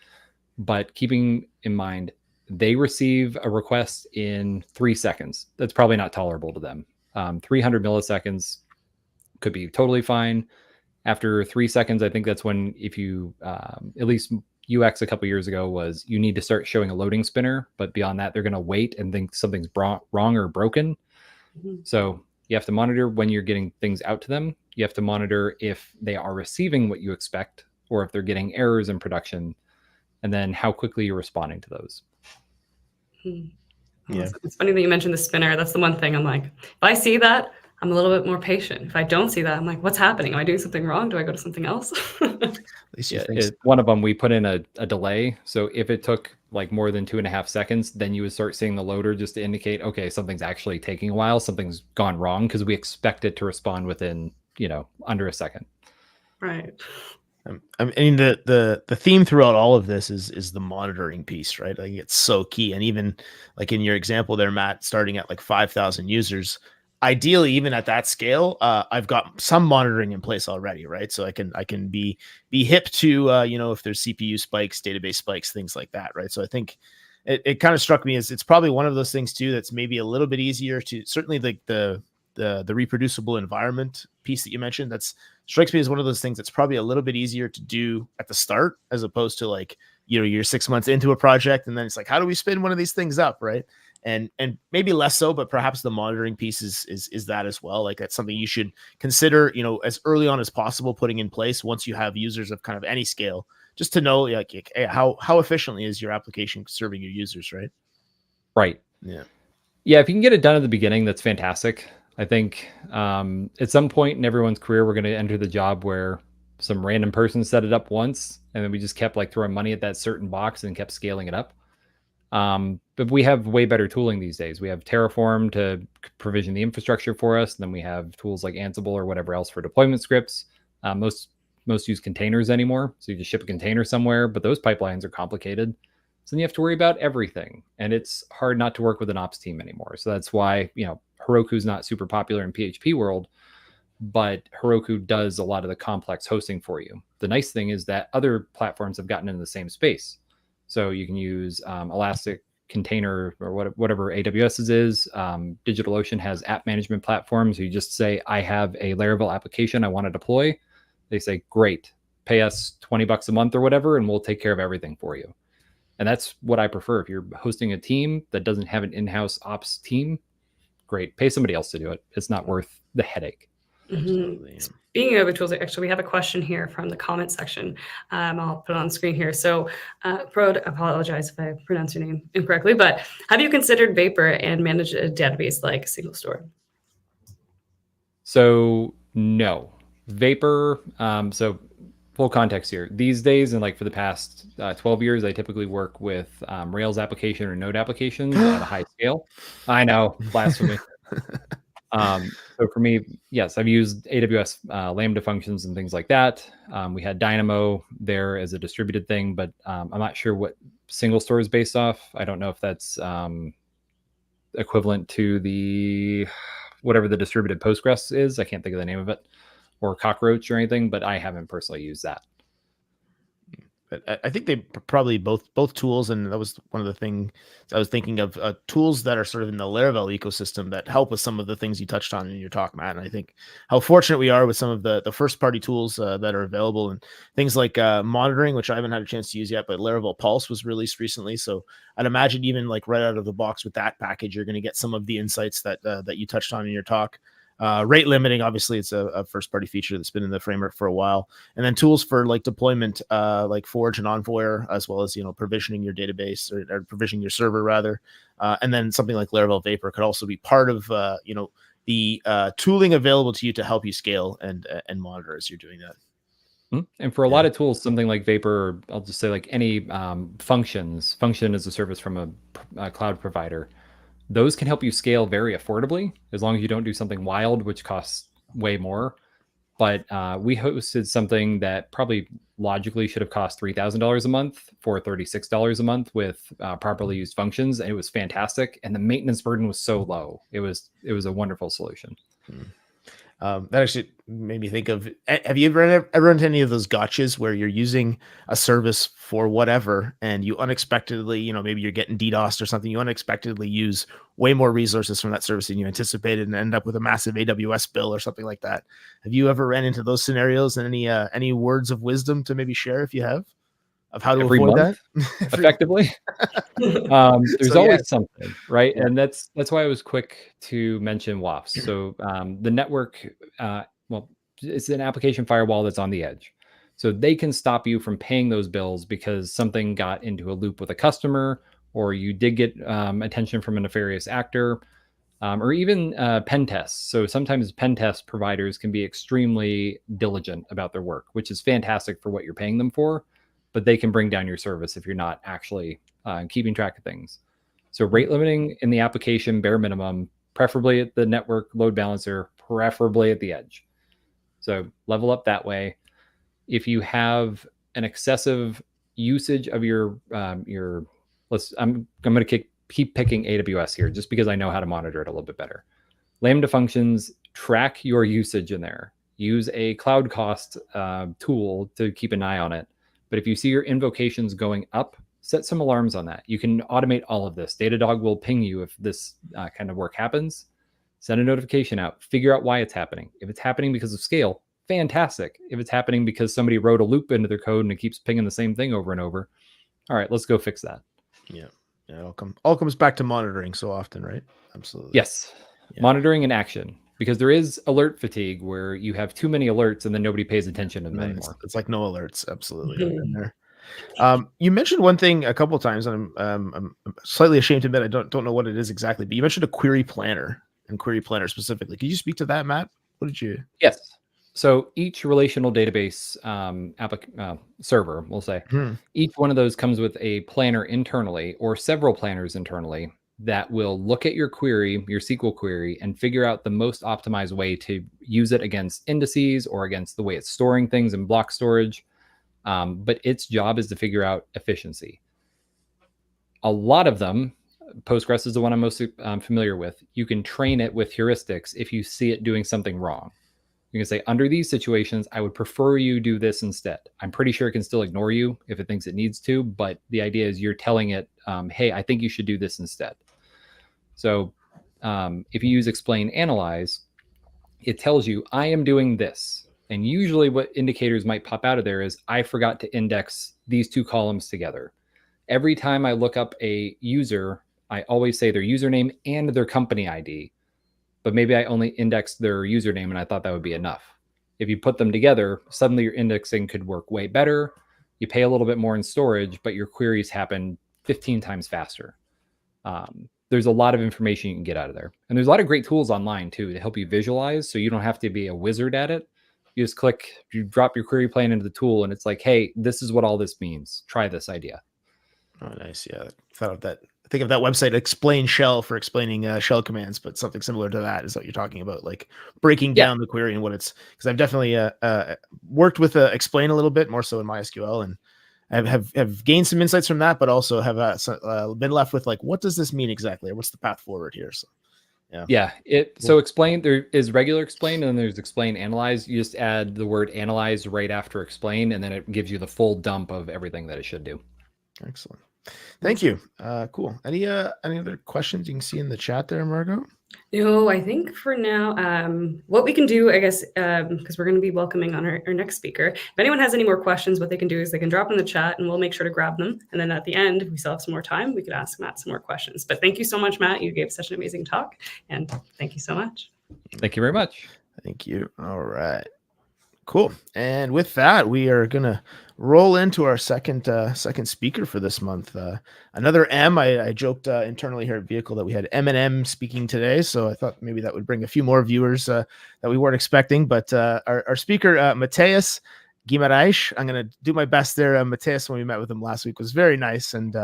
But keeping in mind, they receive a request in 3 seconds. That's probably not tolerable to them. 300 milliseconds could be totally fine. After 3 seconds, I think that's when, if you, at least UX a couple years ago was, you need to start showing a loading spinner, but beyond that, they're going to wait and think something's wrong or broken. So you have to monitor when you're getting things out to them. You have to monitor if they are receiving what you expect, or if they're getting errors in production, and then how quickly you're responding to those. Yeah. It's funny that you mentioned the spinner. That's the one thing I'm like, if I see that, I'm a little bit more patient. If I don't see that, I'm like, what's happening? Am I doing something wrong? Do I go to something else? One of them, we put in a delay. So if it took like more than 2.5 seconds, then you would start seeing the loader just to indicate, okay, something's actually taking a while. Something's gone wrong, because we expect it to respond within, under a second. Right. I mean, the theme throughout all of this is the monitoring piece, right? Like, it's so key. And even like in your example there, Matt, starting at like 5,000 users, ideally, even at that scale, I've got some monitoring in place already, right? So I can be hip to if there's CPU spikes, database spikes, things like that, right? So I think it kind of struck me as it's probably one of those things too that's maybe a little bit easier to, certainly like the reproducible environment piece that you mentioned, that's strikes me as one of those things that's probably a little bit easier to do at the start, as opposed to like, you're 6 months into a project and then it's like, how do we spin one of these things up, right? And maybe less so, but perhaps the monitoring piece is that as well. Like, that's something you should consider, as early on as possible, putting in place once you have users of kind of any scale, just to know like hey, how efficiently is your application serving your users, right? Right. Yeah. If you can get it done at the beginning, that's fantastic. I think at some point in everyone's career, we're going to enter the job where some random person set it up once, and then we just kept like throwing money at that certain box and kept scaling it up. But we have way better tooling these days. We have Terraform to provision the infrastructure for us. And then we have tools like Ansible or whatever else for deployment scripts. Most use containers anymore. So you just ship a container somewhere, but those pipelines are complicated. So then you have to worry about everything. And it's hard not to work with an ops team anymore. So that's why, Heroku's not super popular in PHP world, but Heroku does a lot of the complex hosting for you. The nice thing is that other platforms have gotten into the same space. So you can use Elastic Container or whatever AWS is. DigitalOcean has app management platforms. You just say, I have a Laravel application I want to deploy. They say, great, pay us $20 a month or whatever, and we'll take care of everything for you. And that's what I prefer. If you're hosting a team that doesn't have an in-house ops team, great, pay somebody else to do it. It's not worth the headache. Absolutely. Speaking of the tools, actually, we have a question here from the comment section. I'll put it on screen here. So, Prod, apologize if I pronounce your name incorrectly, but have you considered Vapor and managed a database like SingleStore? So, no. Vapor, so full context here. These days, and like for the past 12 years, I typically work with Rails application or Node applications at a high scale. I know, blasphemy. So for me, yes, I've used AWS Lambda functions and things like that. We had Dynamo there as a distributed thing, but I'm not sure what SingleStore is based off. I don't know if that's equivalent to the whatever the distributed Postgres is. I can't think of the name of it, or Cockroach or anything, but I haven't personally used that. But I think they probably both tools, and that was one of the things I was thinking of, tools that are sort of in the Laravel ecosystem that help with some of the things you touched on in your talk, Matt. And I think how fortunate we are with some of the first party tools that are available, and things like monitoring, which I haven't had a chance to use yet, but Laravel Pulse was released recently. So I'd imagine even like right out of the box with that package, you're going to get some of the insights that you touched on in your talk. Rate limiting, obviously, it's a first party feature that's been in the framework for a while. And then tools for like deployment, like Forge and Envoy, as well as, provisioning your database or provisioning your server rather. And then something like Laravel Vapor could also be part of, the tooling available to you to help you scale and monitor as you're doing that. And for a lot of tools, something like Vapor, I'll just say like any function as a service from a cloud provider, those can help you scale very affordably as long as you don't do something wild, which costs way more. But we hosted something that probably logically should have cost $3,000 a month for $36 a month with properly used functions. And it was fantastic. And the maintenance burden was so low. It was a wonderful solution. That actually made me think of, have you ever run into any of those gotchas where you're using a service for whatever and you unexpectedly, maybe you're getting DDoSed or something, you unexpectedly use way more resources from that service than you anticipated and end up with a massive AWS bill or something like that? Have you ever ran into those scenarios, and any words of wisdom to maybe share if you have, of how to avoid that? Effectively. There's always something, right? Yeah. And that's why I was quick to mention WAFs. So the network, it's an application firewall that's on the edge. So they can stop you from paying those bills because something got into a loop with a customer, or you did get attention from a nefarious actor, or even pen tests. So sometimes pen test providers can be extremely diligent about their work, which is fantastic for what you're paying them for, but they can bring down your service if you're not actually keeping track of things. So rate limiting in the application, bare minimum, preferably at the network load balancer, preferably at the edge. So level up that way. If you have an excessive usage of I'm going to keep picking AWS here just because I know how to monitor it a little bit better. Lambda functions, track your usage in there. Use a cloud cost tool to keep an eye on it. But if you see your invocations going up, set some alarms on that. You can automate all of this. Datadog will ping you if this kind of work happens. Send a notification out. Figure out why it's happening. If it's happening because of scale, fantastic. If it's happening because somebody wrote a loop into their code and it keeps pinging the same thing over and over, all right, let's go fix that. Yeah, it all comes back to monitoring so often, right? Absolutely. Yes, monitoring and action. Because there is alert fatigue where you have too many alerts and then nobody pays attention to them anymore. It's like no alerts. Absolutely. In there. You mentioned one thing a couple of times, and I'm slightly ashamed to admit I don't know what it is exactly, but you mentioned a query planner and query planner specifically. Could you speak to that, Matt? What did you? Yes. So each relational database server, we'll say, each one of those comes with a planner internally or several planners internally that will look at your query, your SQL query, and figure out the most optimized way to use it against indices or against the way it's storing things in block storage. But its job is to figure out efficiency. A lot of them, Postgres is the one I'm most familiar with. You can train it with heuristics if you see it doing something wrong. You can say, under these situations, I would prefer you do this instead. I'm pretty sure it can still ignore you if it thinks it needs to, but the idea is you're telling it, hey, I think you should do this instead. So if you use explain analyze, it tells you, I am doing this. And usually what indicators might pop out of there is, I forgot to index these two columns together. Every time I look up a user, I always say their username and their company ID. But maybe I only indexed their username and I thought that would be enough. If you put them together, suddenly your indexing could work way better. You pay a little bit more in storage, but your queries happen 15 times faster. There's a lot of information you can get out of there. And there's a lot of great tools online too to help you visualize, so you don't have to be a wizard at it. You just you drop your query plan into the tool and it's like, hey, this is what all this means. Try this idea. Oh, nice. Yeah. Thought of that. Think of that website, Explain Shell, for explaining shell commands, but something similar to that is what you're talking about, like breaking down the query and what it's, because I've definitely worked with Explain a little bit more so in MySQL, and I have gained some insights from that, but also have been left with like, what does this mean exactly? Or what's the path forward here? So Yeah. So explain, there is regular explain, and then there's explain analyze. You just add the word analyze right after explain, and then it gives you the full dump of everything that it should do. Excellent. Thank you. Cool. Any other questions you can see in the chat there, Margot? No, I think for now, what we can do, I guess, because we're going to be welcoming on our next speaker. If anyone has any more questions, what they can do is they can drop in the chat and we'll make sure to grab them. And then at the end, if we still have some more time, we could ask Matt some more questions. But thank you so much, Matt. You gave such an amazing talk. And thank you so much. Thank you very much. Thank you. All right. Cool. And with that, we are going to roll into our second speaker for this month. Another M. I joked internally here at Vehicle that we had M&M speaking today, so I thought maybe that would bring a few more viewers that we weren't expecting. But our speaker, Mateus Guimarães, I'm going to do my best there. Mateus, when we met with him last week, was very nice and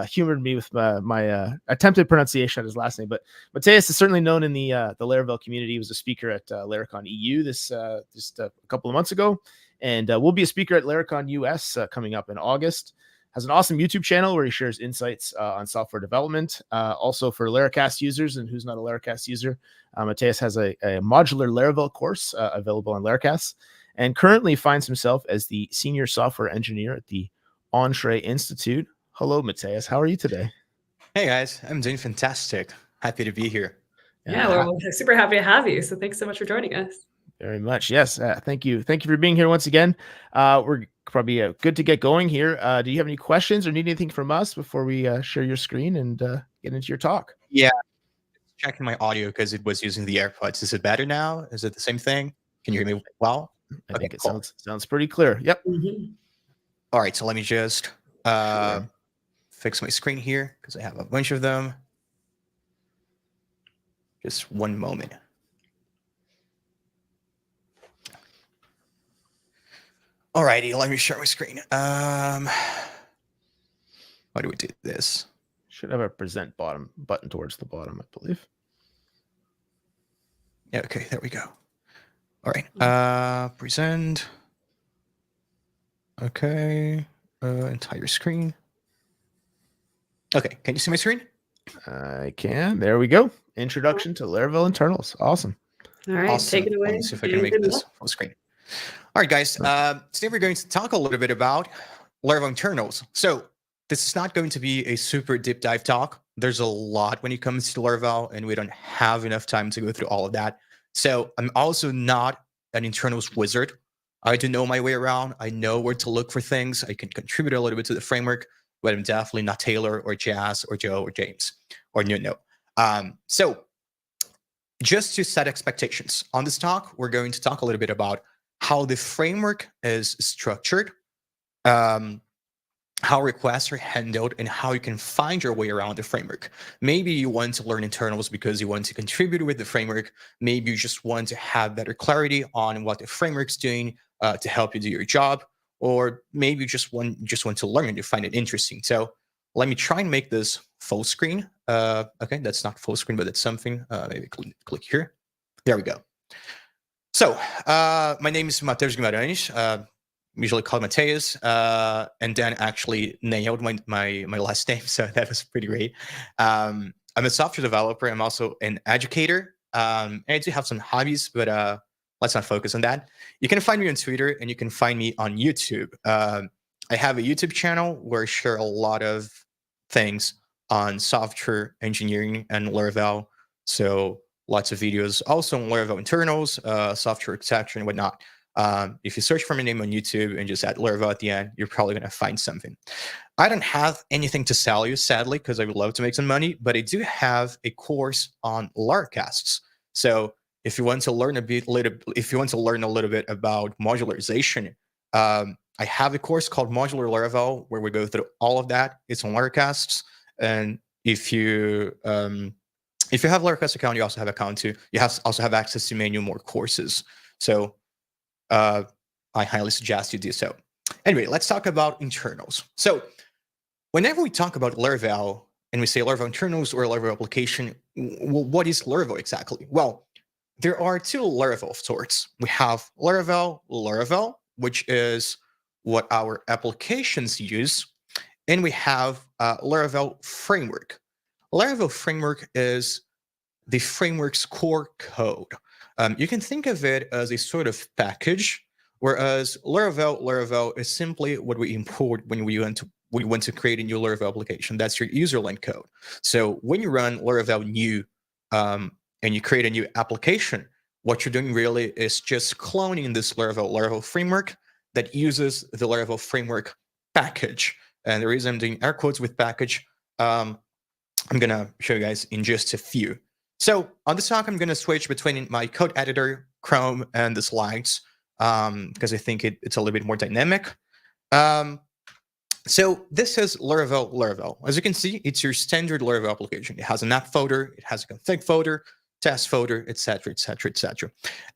humored me with my attempted pronunciation of his last name. But Mateus is certainly known in the Laravel community. He was a speaker at Laracon EU just a couple of months ago, and will be a speaker at Laracon US coming up in August. Has an awesome YouTube channel where he shares insights on software development. Also for Laracast users, and who's not a Laracast user, Mateus has a modular Laravel course available on Laracast, and currently finds himself as the senior software engineer at the Entree Institute. Hello, Mateus. How are you today? Hey, guys. I'm doing fantastic. Happy to be here. Yeah, we're super happy to have you. So thanks so much for joining us. Very much. Yes. Thank you. Thank you for being here once again. We're probably good to get going here. Do you have any questions or need anything from us before we share your screen and get into your talk? Yeah. Checking my audio because it was using the AirPods. Is it better now? Is it the same thing? Can you hear me well? I think it sounds pretty clear. Yep. Mm-hmm. All right. So let me just fix my screen here because I have a bunch of them. Just one moment. All righty, let me share my screen. Why do we do this? Should have a present button towards the bottom, I believe. Yeah, okay, there we go. All right, present. Okay, entire screen. Okay, can you see my screen? I can. There we go. Introduction to Laravel Internals. Awesome. All right, Awesome. take it away. Let me see if I can make this full screen. All right, guys. Today we're going to talk a little bit about Laravel Internals. So this is not going to be a super deep dive talk. There's a lot when it comes to Laravel, and we don't have enough time to go through all of that. So I'm also not an internals wizard. I do know my way around. I know where to look for things. I can contribute a little bit to the framework, but I'm definitely not Taylor or Jazz or Joe or James or Nuno. So just to set expectations on this talk, we're going to talk a little bit about how the framework is structured, how requests are handled, and how you can find your way around the framework. Maybe you want to learn internals because you want to contribute with the framework. Maybe you just want to have better clarity on what the framework's doing to help you do your job. Or maybe you just want to learn and you find it interesting. So let me try and make this full screen. Okay, that's not full screen, but it's something. Maybe click here. There we go. So my name is Mateus Guimarães, usually called Mateus, and Dan actually nailed my last name, so that was pretty great. I'm a software developer. I'm also an educator, and I do have some hobbies, but let's not focus on that. You can find me on Twitter, and you can find me on YouTube. I have a YouTube channel where I share a lot of things on software engineering and Laravel. So lots of videos also on Laravel internals, software architecture and whatnot. If you search for my name on YouTube and just add Laravel at the end, you're probably going to find something. I don't have anything to sell you, sadly, because I would love to make some money, but I do have a course on Laracasts. So if you want to learn a little bit about modularization, I have a course called Modular Laravel where we go through all of that. It's on Laracasts, and if you have Laracast account, you also have account to also have access to many more courses. So I highly suggest you do so. Anyway, let's talk about internals. So whenever we talk about Laravel and we say Laravel internals or Laravel application, what is Laravel exactly? Well, there are two Laravel of sorts. We have Laravel, which is what our applications use, and we have Laravel framework. Laravel framework is the framework's core code. You can think of it as a sort of package, whereas Laravel is simply what we import when we want to create a new Laravel application. That's your userland code. So when you run Laravel new and you create a new application, what you're doing really is just cloning this Laravel framework that uses the Laravel framework package. And the reason I'm doing air quotes with package, I'm going to show you guys in just a few. So on this talk, I'm going to switch between my code editor, Chrome, and the slides because I think it's a little bit more dynamic. So this is Laravel. As you can see, it's your standard Laravel application. It has an app folder, it has a config folder, test folder, etc., etc., etc.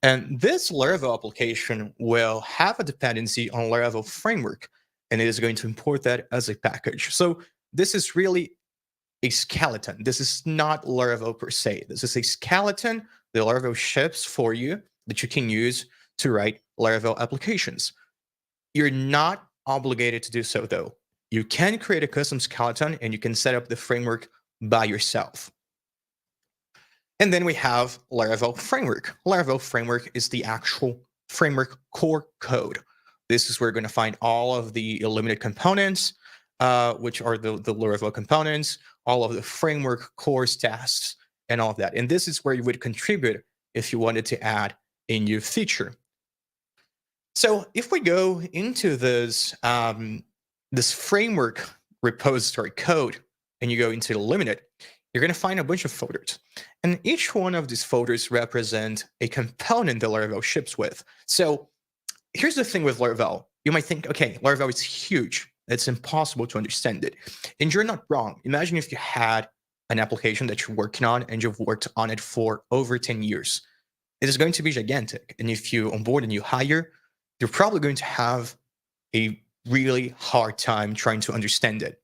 And this Laravel application will have a dependency on Laravel framework, and it is going to import that as a package. So this is really a skeleton. This is not Laravel per se. This is a skeleton that Laravel ships for you that you can use to write Laravel applications. You're not obligated to do so, though. You can create a custom skeleton and you can set up the framework by yourself. And then we have Laravel Framework. Laravel Framework is the actual framework core code. This is where you're going to find all of the Illuminate components, which are the Laravel components, all of the framework core tasks, and all of that. And this is where you would contribute if you wanted to add a new feature. So if we go into this, this framework repository code, and you go into Illuminate, you're going to find a bunch of folders. And each one of these folders represent a component that Laravel ships with. So here's the thing with Laravel. You might think, okay, Laravel is huge. It's impossible to understand it. And you're not wrong. Imagine if you had an application that you're working on and you've worked on it for over 10 years. It is going to be gigantic. And if you onboard a new hire, you're probably going to have a really hard time trying to understand it.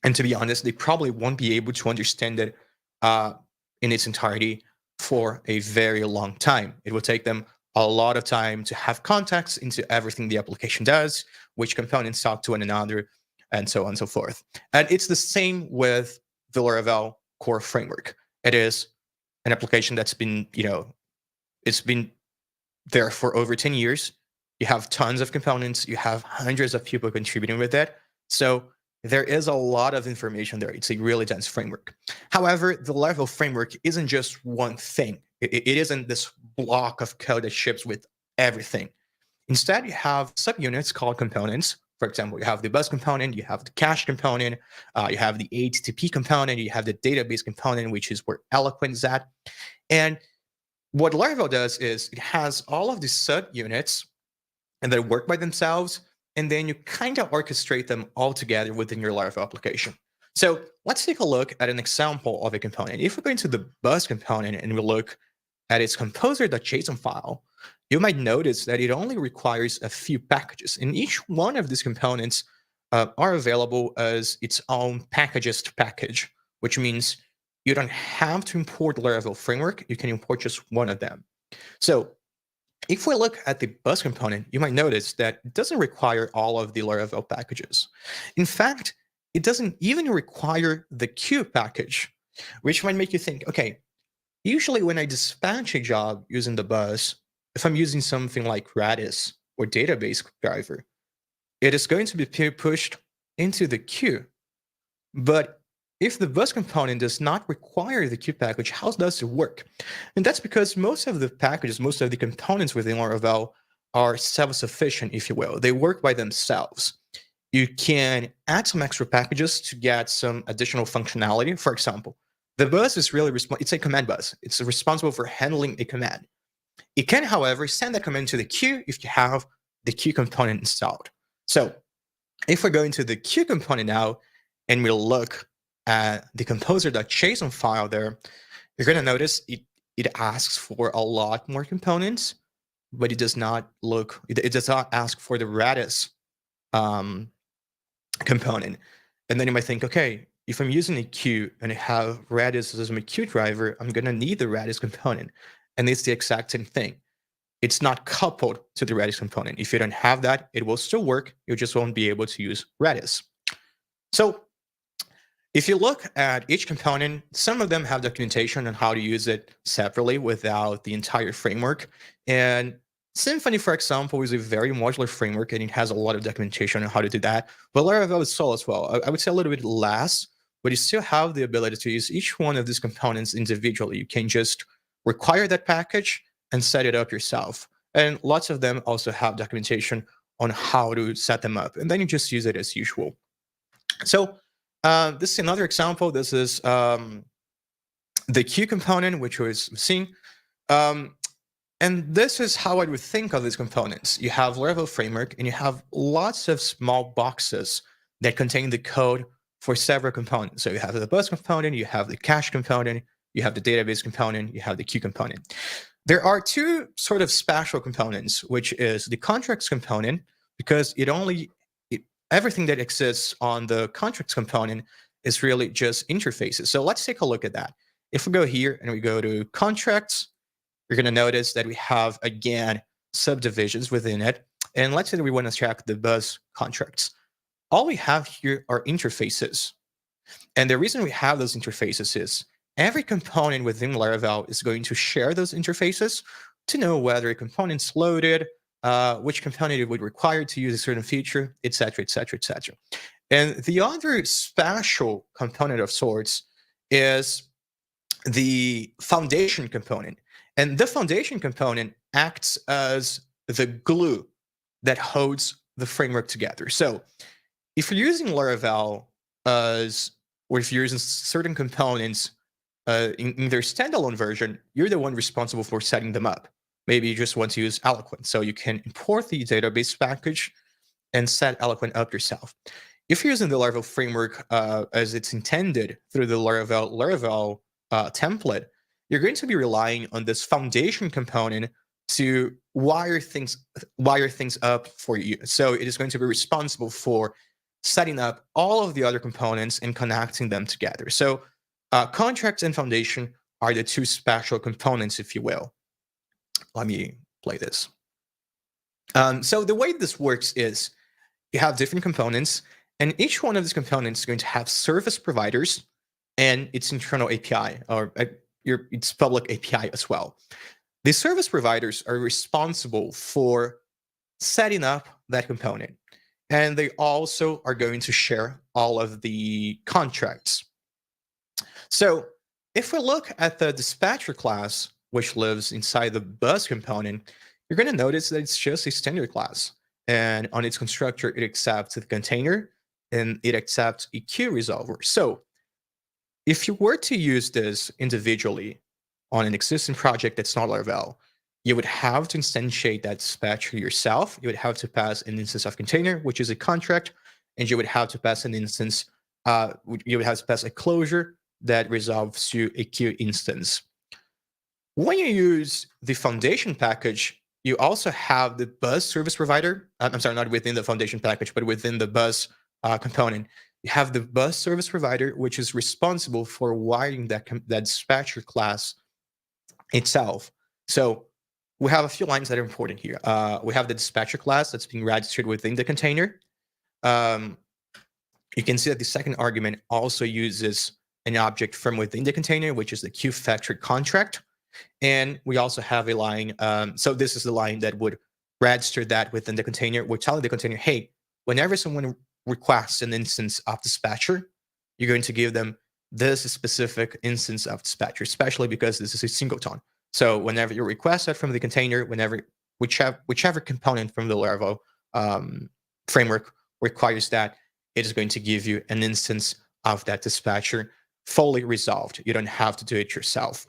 And to be honest, they probably won't be able to understand it in its entirety for a very long time. It will take them a lot of time to have context into everything the application does, which components talk to one another, and so on and so forth. And it's the same with the Laravel core framework. It is an application that's been, it's been there for over 10 years. You have tons of components. You have hundreds of people contributing with it. So there is a lot of information there. It's a really dense framework. However, the Laravel framework isn't just one thing. It isn't this block of code that ships with everything. Instead, you have subunits called components. For example, you have the bus component, you have the cache component, you have the HTTP component, you have the database component, which is where Eloquent is at. And what Laravel does is it has all of these subunits and they work by themselves, and then you kind of orchestrate them all together within your Laravel application. So let's take a look at an example of a component. If we go into the bus component and we look at its composer.json file, you might notice that it only requires a few packages. And each one of these components are available as its own packagist package, which means you don't have to import Laravel framework. You can import just one of them. So if we look at the bus component, you might notice that it doesn't require all of the Laravel packages. In fact, it doesn't even require the queue package, which might make you think, okay, usually when I dispatch a job using the bus, if I'm using something like Redis or database driver, it is going to be pushed into the queue. But if the bus component does not require the queue package, how does it work? And that's because most of the packages, most of the components within Laravel are self-sufficient, if you will. They work by themselves. You can add some extra packages to get some additional functionality. For example, the bus is really it's a command bus. It's responsible for handling a command. It can, however, send that command to the queue if you have the queue component installed. So if we go into the queue component now and we look at the composer.json file there, you're going to notice it asks for a lot more components, but it does not ask for the Redis component. And then you might think, okay, if I'm using a queue and I have Redis as my queue driver, I'm going to need the Redis component. And it's the exact same thing. It's not coupled to the Redis component. If you don't have that, it will still work. You just won't be able to use Redis. So If you look at each component, some of them have documentation on how to use it separately without the entire framework. And Symfony, for example, is a very modular framework, and it has a lot of documentation on how to do that. But Laravel is so as well. I would say a little bit less, but you still have the ability to use each one of these components individually. You can just require that package and set it up yourself. And lots of them also have documentation on how to set them up. And then you just use it as usual. So this is another example. This is the queue component, which was seen. And this is how I would think of these components. You have Laravel framework, and you have lots of small boxes that contain the code for several components. So you have the bus component, you have the cache component, you have the database component, you have the queue component. There are two sort of special components, which is the contracts component, because everything that exists on the contracts component is really just interfaces. So let's take a look at that. If we go here and we go to contracts, you're going to notice that we have, again, subdivisions within it. And let's say that we want to track the bus contracts. All we have here are interfaces. And the reason we have those interfaces is every component within Laravel is going to share those interfaces to know whether a component's loaded, which component it would require to use a certain feature, et cetera, et cetera, et cetera. And the other special component of sorts is the foundation component. And the foundation component acts as the glue that holds the framework together. So if you're using Laravel or if you're using certain components in their standalone version, you're the one responsible for setting them up. Maybe you just want to use Eloquent. So you can import the database package and set Eloquent up yourself. If you're using the Laravel framework as it's intended through the Laravel template, you're going to be relying on this foundation component to wire things up for you. So it is going to be responsible for setting up all of the other components and connecting them together. So contracts and foundation are the two special components, if you will. Let me play this. So the way this works is you have different components, and each one of these components is going to have service providers and its internal API, or its public API as well. The service providers are responsible for setting up that component, and they also are going to share all of the contracts. So if we look at the dispatcher class, which lives inside the bus component, you're going to notice that it's just a standard class. And on its constructor, it accepts the container and it accepts a queue resolver. So if you were to use this individually on an existing project that's not Laravel, you would have to instantiate that dispatcher yourself. You would have to pass an instance of container, which is a contract, and you would have to pass an instance, you would have to pass a closure that resolves to a queue instance. When you use the foundation package, you also have the bus service provider. I'm sorry, not within the foundation package, but within the bus component. You have the bus service provider, which is responsible for wiring that dispatcher class itself. So we have a few lines that are important here. We have the dispatcher class that's being registered within the container. You can see that the second argument also uses an object from within the container, which is the queue factory contract. And we also have a line. So this is the line that would register that within the container. We're telling the container, hey, whenever someone requests an instance of dispatcher, you're going to give them this specific instance of dispatcher, especially because this is a singleton. So whenever you request that from the container, whichever component from the Laravel framework requires that, it is going to give you an instance of that dispatcher fully resolved. You don't have to do it yourself.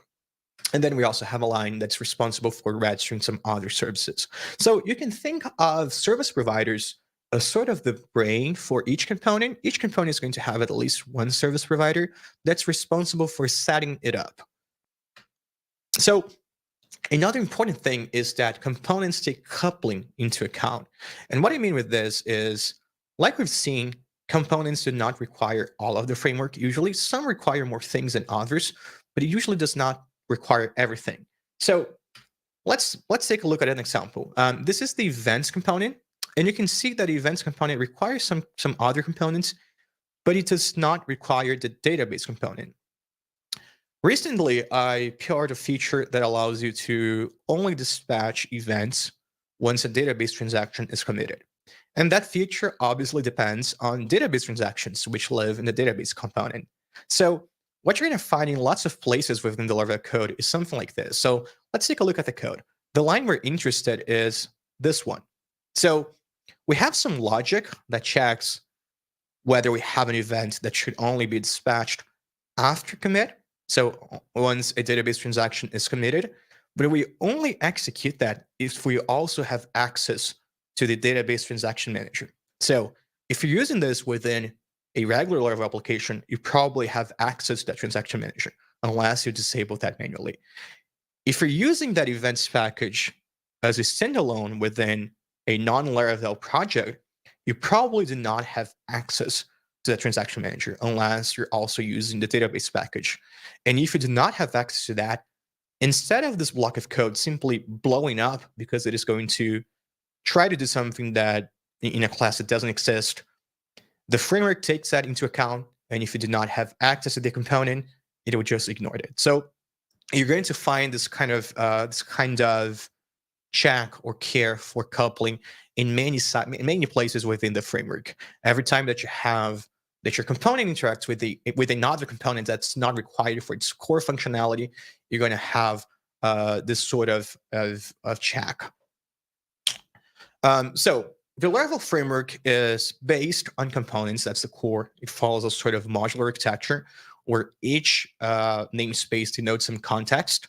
And then we also have a line that's responsible for registering some other services. So you can think of service providers as sort of the brain for each component. Each component is going to have at least one service provider that's responsible for setting it up. So another important thing is that components take coupling into account. And what I mean with this is, like we've seen, components do not require all of the framework. Usually some require more things than others, but it usually does not require everything. So let's take a look at an example. This is the events component, and you can see that the events component requires some other components, but it does not require the database component. Recently, I PR'd a feature that allows you to only dispatch events once a database transaction is committed. And that feature obviously depends on database transactions, which live in the database component. So what you're going to find in lots of places within the Laravel code is something like this. So let's take a look at the code. The line we're interested in is this one. So we have some logic that checks whether we have an event that should only be dispatched after commit. So once a database transaction is committed, but we only execute that if we also have access to the database transaction manager. So if you're using this within a regular Laravel application, you probably have access to that transaction manager, unless you disable that manually. If you're using that events package as a standalone within a non-Laravel project, you probably do not have access to the transaction manager unless you're also using the database package. And if you do not have access to that, instead of this block of code simply blowing up because it is going to try to do something that in a class that doesn't exist, the framework takes that into account. And if you do not have access to the component, it will just ignore it. So you're going to find this kind of check or care for coupling in many places within the framework. Every time that your component interacts with another component that's not required for its core functionality, you're going to have this sort of check. So the Laravel framework is based on components. That's the core. It follows a sort of modular architecture where each namespace denotes some context.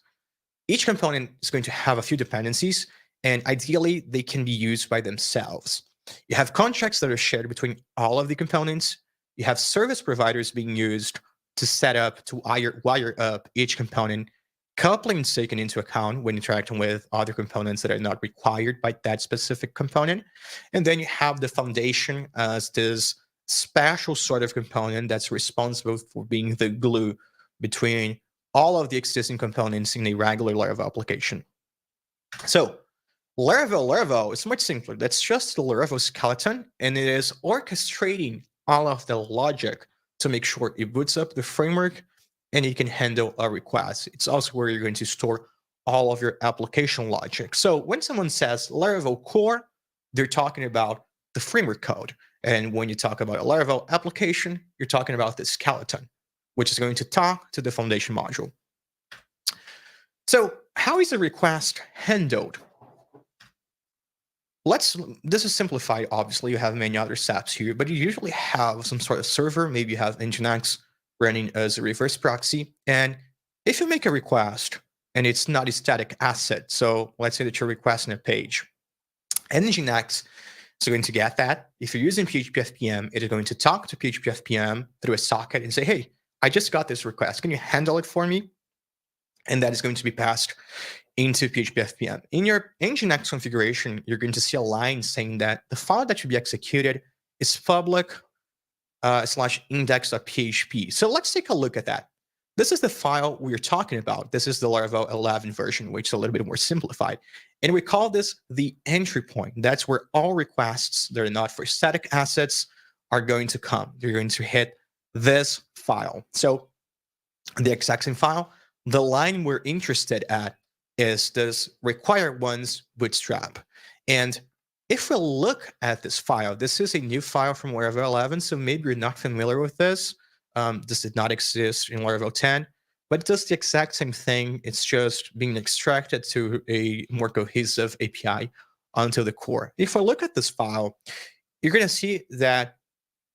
Each component is going to have a few dependencies, and ideally, they can be used by themselves. You have contracts that are shared between all of the components. You have service providers being used to set up, to wire up each component. Coupling is taken into account when interacting with other components that are not required by that specific component. And then you have the foundation as this special sort of component that's responsible for being the glue between all of the existing components in a regular Laravel application. So Laravel is much simpler. That's just the Laravel skeleton, and it is orchestrating all of the logic to make sure it boots up the framework and it can handle a request. It's also where you're going to store all of your application logic. So when someone says Laravel core, they're talking about the framework code. And when you talk about a Laravel application, you're talking about the skeleton, which is going to talk to the foundation module. So how is a request handled? This is simplified, obviously. You have many other steps here, but you usually have some sort of server. Maybe you have Nginx running as a reverse proxy. And if you make a request and it's not a static asset, so let's say that you're requesting a page, Nginx is going to get that. If you're using PHP-FPM, it is going to talk to PHP-FPM through a socket and say, hey, I just got this request. Can you handle it for me? And that is going to be passed into PHP-FPM. In your Nginx configuration, you're going to see a line saying that the file that should be executed is public /index.php. So let's take a look at that. This is the file we're talking about. This is the Laravel 11 version, which is a little bit more simplified. And we call this the entry point. That's where all requests that are not for static assets are going to come. You're going to hit this file. So the exact same file. The line we're interested at is this require once bootstrap. And if we look at this file, this is a new file from Laravel 11, so maybe you're not familiar with this. This did not exist in Laravel 10, but it does the exact same thing. It's just being extracted to a more cohesive API onto the core. If I look at this file, you're going to see that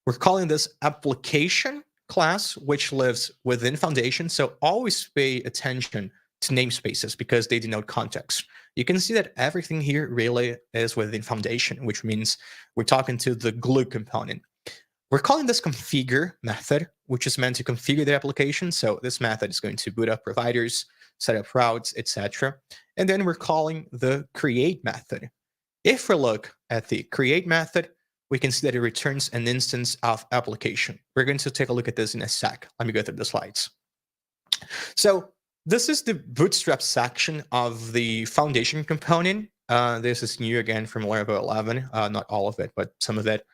we're calling this application class, which lives within Foundation. So always pay attention to namespaces because they denote context. You can see that everything here really is within Foundation, which means we're talking to the glue component. We're calling this configure method, which is meant to configure the application. So this method is going to boot up providers, set up routes, etc. And then we're calling the create method. If we look at the create method, we can see that it returns an instance of application. We're going to take a look at this in a sec. Let me go through the slides. So this is the bootstrap section of the Foundation component. This is new again from Laravel 11, not all of it, but some of it.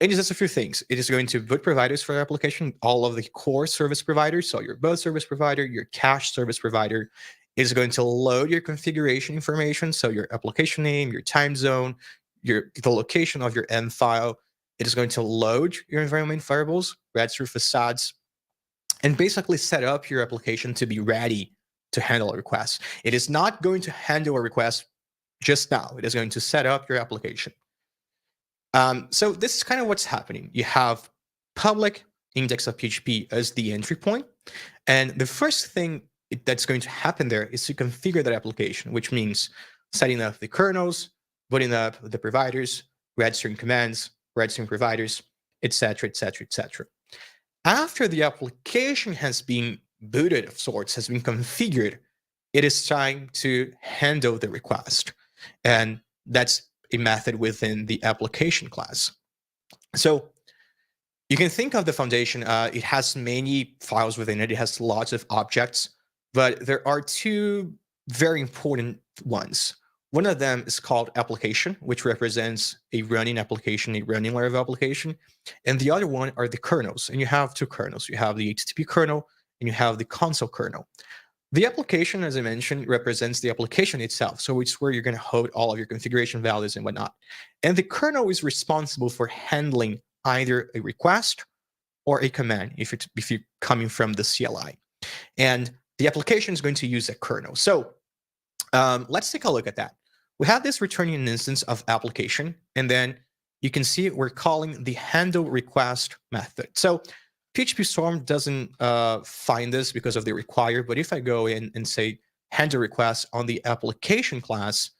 it is just a few things. It is going to boot providers for your application, all of the core service providers. So your boot service provider, your cache service provider. It is going to load your configuration information. So your application name, your time zone, the location of your end file. It is going to load your environment variables, register facades, and basically set up your application to be ready to handle a request. It is not going to handle a request just now. It is going to set up your application. So this is kind of what's happening. You have public index of PHP as the entry point. And the first thing that's going to happen there is to configure that application, which means setting up the kernels, booting up the providers, registering commands, registering providers, etc., etc., etc. After the application has been booted of sorts, has been configured, it is time to handle the request. And that's a method within the application class. So you can think of the foundation. It has many files within it. It has lots of objects, but there are two very important ones. One of them is called application, which represents a running application, a running Laravel application. And the other one are the kernels. And you have two kernels. You have the HTTP kernel and you have the console kernel. The application, as I mentioned, represents the application itself. So it's where you're going to hold all of your configuration values and whatnot. And the kernel is responsible for handling either a request or a command if you're coming from the CLI. And the application is going to use a kernel. So let's take a look at that. We have this returning an instance of application, and then you can see we're calling the handle request method. So PHP Storm doesn't find this because of the require, but if I go in and say handle request on the application class,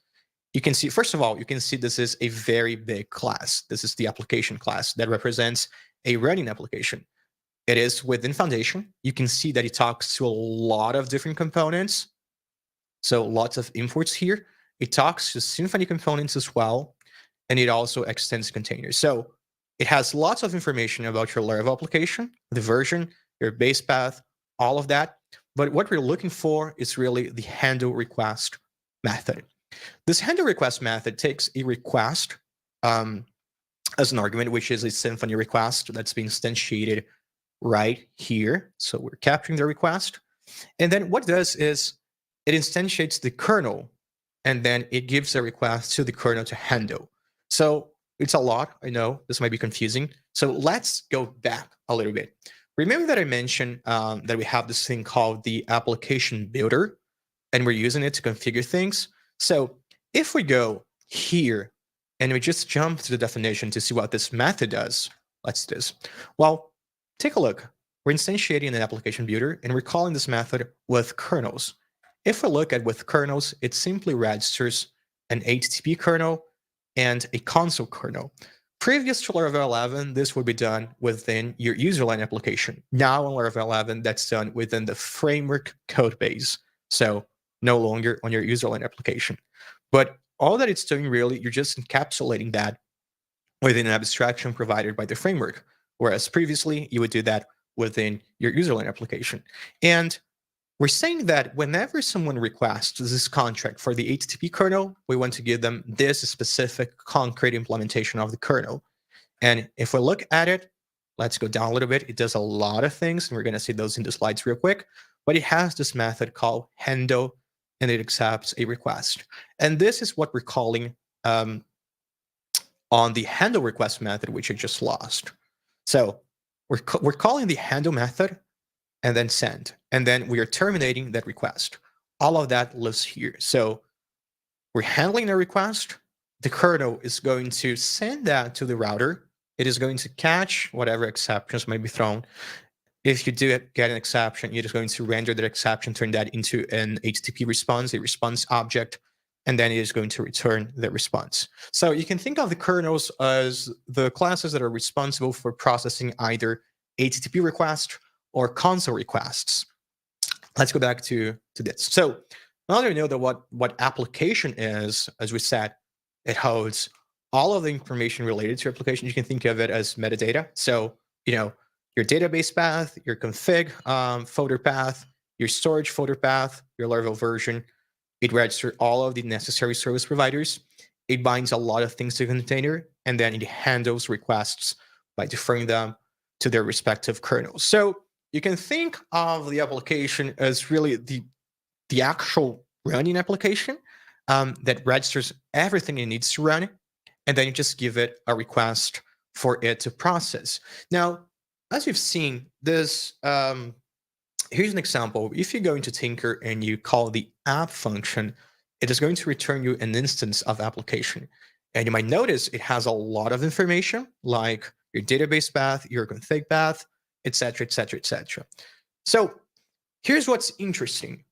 you can see, first of all, you can see this is a very big class. This is the application class that represents a running application. It is within Foundation. You can see that it talks to a lot of different components. So lots of imports here. It talks to Symfony components as well, and it also extends containers. So it has lots of information about your Laravel application, the version, your base path, all of that. But what we're looking for is really the handle request method. This handle request method takes a request as an argument, which is a Symfony request that's being instantiated right here. So we're capturing the request. And then what it does is it instantiates the kernel, and then it gives a request to the kernel to handle. So it's a lot. I know this might be confusing. So let's go back a little bit. Remember that I mentioned that we have this thing called the application builder, and we're using it to configure things. So if we go here and we just jump to the definition to see what this method does, let's do this. Well, take a look. We're instantiating an application builder, and we're calling this method with kernels. If we look at with kernels, it simply registers an HTTP kernel and a console kernel. Previous to Laravel 11, this would be done within your userline application. Now in Laravel 11, that's done within the framework code base. So no longer on your userline application. But all that it's doing really, you're just encapsulating that within an abstraction provided by the framework. Whereas previously, you would do that within your userline application. And we're saying that whenever someone requests this contract for the HTTP kernel, we want to give them this specific concrete implementation of the kernel. And if we look at it, let's go down a little bit. It does a lot of things, and we're going to see those in the slides real quick. But it has this method called handle, and it accepts a request. And this is what we're calling on the handle request method, which I just lost. So we're calling the handle method and then send. And then we are terminating that request. All of that lives here. So we're handling the request. The kernel is going to send that to the router. It is going to catch whatever exceptions might be thrown. If you do get an exception, you're just going to render that exception, turn that into an HTTP response, a response object, and then it is going to return the response. So you can think of the kernels as the classes that are responsible for processing either HTTP requests or console requests. Let's go back to this. So now that we know that what application is, as we said, it holds all of the information related to your application. You can think of it as metadata. So, your database path, your config folder path, your storage folder path, your Laravel version. It registers all of the necessary service providers. It binds a lot of things to the container, and then it handles requests by deferring them to their respective kernels. So you can think of the application as really the actual running application that registers everything it needs to run, and then you just give it a request for it to process. Now, as you've seen, this here's an example. If you go into Tinker and you call the app function, it is going to return you an instance of application. And you might notice it has a lot of information, like your database path, your config path, etc., etc., etc. So here's what's interesting.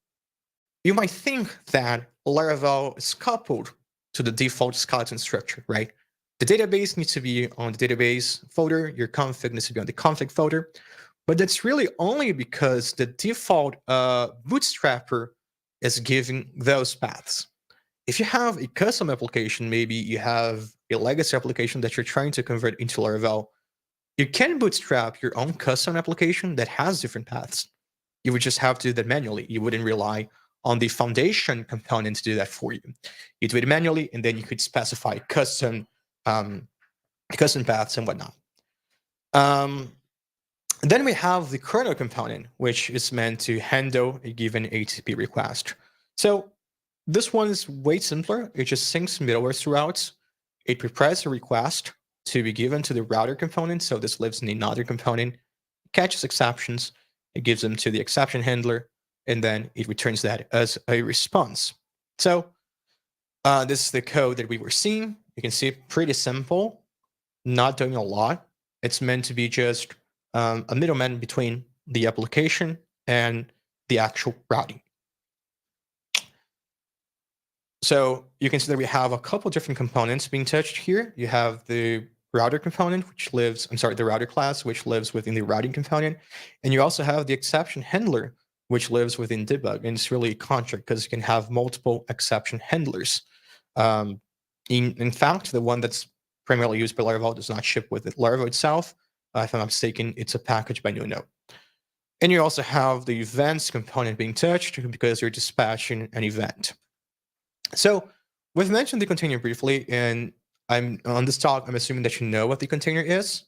You might think that Laravel is coupled to the default skeleton structure, right? The database needs to be on the database folder. Your config needs to be on the config folder. But that's really only because the default bootstrapper is giving those paths. If you have a custom application, maybe you have a legacy application that you're trying to convert into Laravel, you can bootstrap your own custom application that has different paths. You would just have to do that manually. You wouldn't rely on the foundation component to do that for you. You do it manually, and then you could specify custom paths and whatnot. Then we have the kernel component, which is meant to handle a given HTTP request. So this one is way simpler. It just syncs middleware throughout. It prepares a request to be given to the router component. So this lives in another component, catches exceptions, it gives them to the exception handler, and then it returns that as a response. So this is the code that we were seeing. You can see pretty simple, not doing a lot. It's meant to be just a middleman between the application and the actual routing. So you can see that we have a couple different components being touched here. You have the router component, the router class, which lives within the routing component. And you also have the exception handler, which lives within debug. And it's really a contract because you can have multiple exception handlers. In fact, the one that's primarily used by Laravel does not ship with it. Laravel itself, if I'm not mistaken, it's a package by NoNode. And you also have the events component being touched because you're dispatching an event. So we've mentioned the container briefly, and I'm on this talk, I'm assuming that you know what the container is.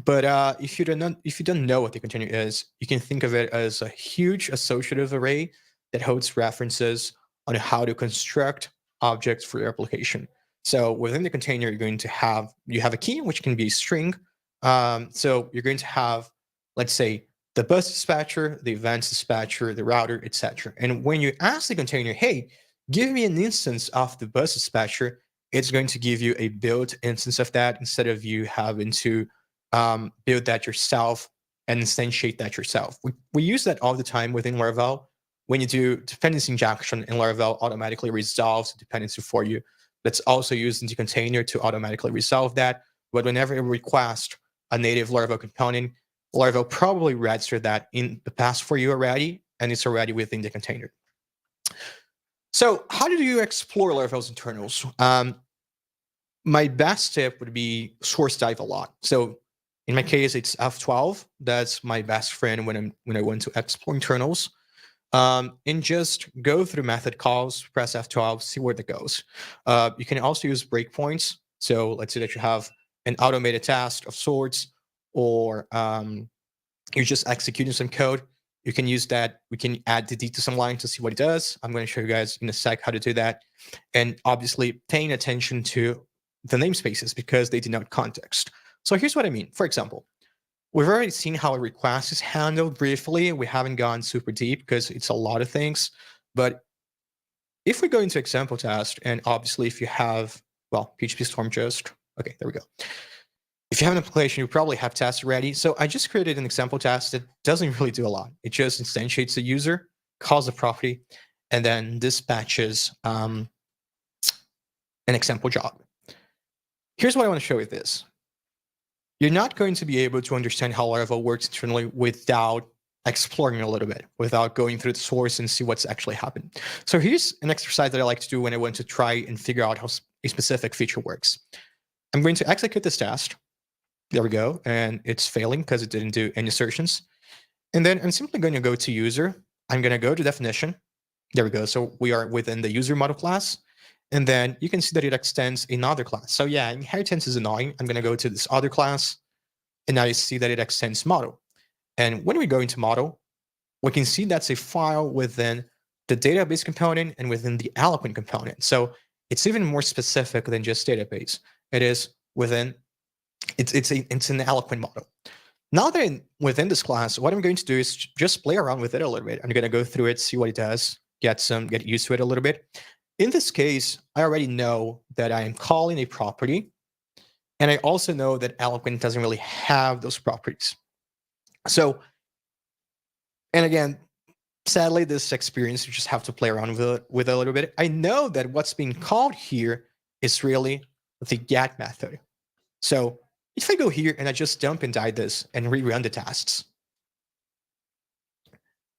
But if you don't know what the container is, you can think of it as a huge associative array that holds references on how to construct objects for your application. So within the container, you have a key, which can be a string. So you're going to have, let's say, the bus dispatcher, the events dispatcher, the router, etc. And when you ask the container, hey, give me an instance of the bus dispatcher, it's going to give you a built instance of that instead of you having to build that yourself and instantiate that yourself. We use that all the time within Laravel. When you do dependency injection, and Laravel automatically resolves the dependency for you. That's also used in the container to automatically resolve that. But whenever you request a native Laravel component, Laravel probably registered that in the past for you already, and it's already within the container. So how do you explore Laravel's internals? My best tip would be source dive a lot. So in my case, it's F12. That's my best friend when I want to explore internals. And just go through method calls, press F12, see where that goes. You can also use breakpoints. So let's say that you have an automated task of sorts, or you're just executing some code. You can use that. We can add the D to some line to see what it does. I'm going to show you guys in a sec how to do that. And obviously paying attention to the namespaces because they denote context. So here's what I mean. For example, we've already seen how a request is handled briefly. We haven't gone super deep because it's a lot of things. But if we go into example test, and obviously if you have, well, PHP Storm just, okay, there we go. If you have an application, you probably have tests ready. So I just created an example test that doesn't really do a lot. It just instantiates the user, calls a property, and then dispatches an example job. Here's what I want to show with this. You're not going to be able to understand how Laravel works internally without exploring a little bit, without going through the source and see what's actually happened. So here's an exercise that I like to do when I want to try and figure out how a specific feature works. I'm going to execute this test. There we go. And it's failing because it didn't do any assertions. And then I'm simply going to go to user. I'm going to go to definition. There we go. So we are within the user model class. And then you can see that it extends another class. So yeah, inheritance is annoying. I'm going to go to this other class. And now you see that it extends model. And when we go into model, we can see that's a file within the database component and within the Eloquent component. So it's even more specific than just database. It is within, it's an Eloquent model. Now that within this class, what I'm going to do is just play around with it a little bit. I'm going to go through it, see what it does, get used to it a little bit. In this case, I already know that I am calling a property, and I also know that Eloquent doesn't really have those properties. So, and again, sadly, this experience, you just have to play around with it a little bit. I know that what's being called here is really the get method. So if I go here and I just dump and die this and rerun the tasks,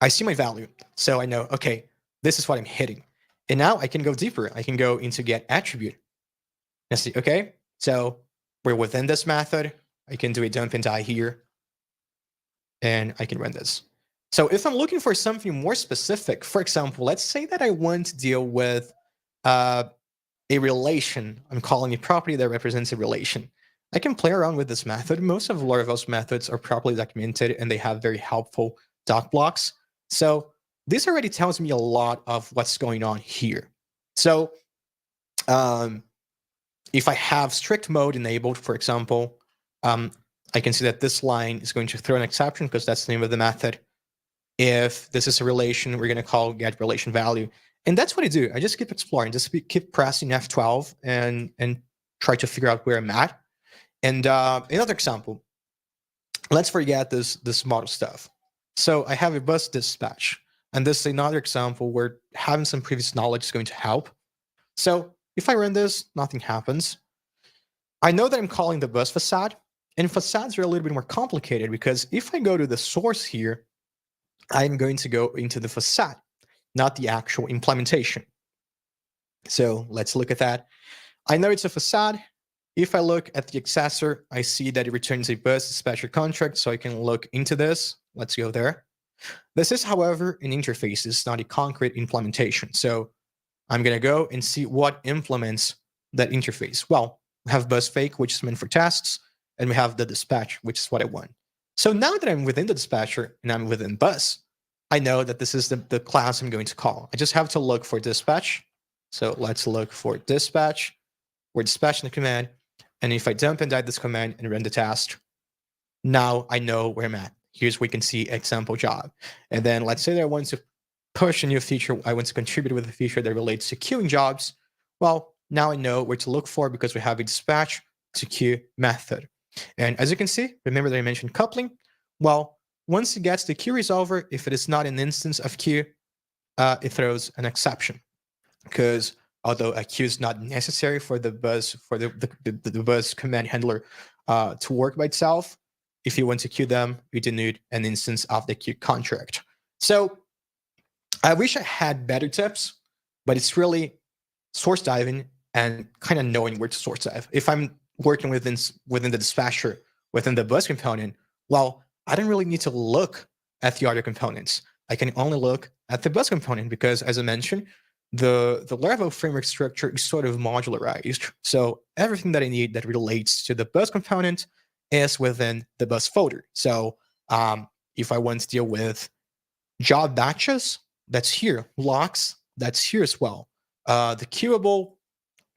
I see my value. So I know, okay, this is what I'm hitting. And now I can go deeper. I can go into get attribute. And see, okay, so we're within this method. I can do a dump and die here. And I can run this. So if I'm looking for something more specific, for example, let's say that I want to deal with a relation. I'm calling a property that represents a relation. I can play around with this method. Most of Laravel's methods are properly documented and they have very helpful doc blocks. So this already tells me a lot of what's going on here. So if I have strict mode enabled, for example, I can see that this line is going to throw an exception because that's the name of the method. If this is a relation, we're going to call get relation value. And that's what I do. I just keep exploring, just keep pressing F12 and try to figure out where I'm at. And another example, let's forget this model stuff. So I have a bus dispatch, and this is another example where having some previous knowledge is going to help. So if I run this, nothing happens. I know that I'm calling the bus facade, and facades are a little bit more complicated because if I go to the source here, I'm going to go into the facade, not the actual implementation. So let's look at that. I know it's a facade. If I look at the accessor, I see that it returns a bus dispatcher contract, so I can look into this. Let's go there. This is, however, an interface. It's not a concrete implementation. So I'm going to go and see what implements that interface. Well, we have bus fake, which is meant for tasks, and we have the dispatch, which is what I want. So now that I'm within the dispatcher and I'm within bus, I know that this is the class I'm going to call. I just have to look for dispatch. So let's look for dispatch. We're dispatching the command. And if I dump and die this command and run the task, now I know where I'm at. Here's where we can see example job. And then let's say that I want to push a new feature. I want to contribute with a feature that relates to queuing jobs. Well, now I know where to look for because we have a dispatch to queue method. And as you can see, remember that I mentioned coupling. Well, once it gets the queue resolver, if it is not an instance of queue, it throws an exception. Because although a queue is not necessary for the bus the bus command handler to work by itself, if you want to queue them, you do need an instance of the queue contract. So I wish I had better tips, but it's really source diving and kind of knowing where to source dive. If I'm working within the dispatcher, within the bus component, well, I don't really need to look at the other components. I can only look at the bus component because, as I mentioned, the Laravel framework structure is sort of modularized. So everything that I need that relates to the bus component is within the bus folder. So if I want to deal with job batches, that's here. Locks, that's here as well. The queuable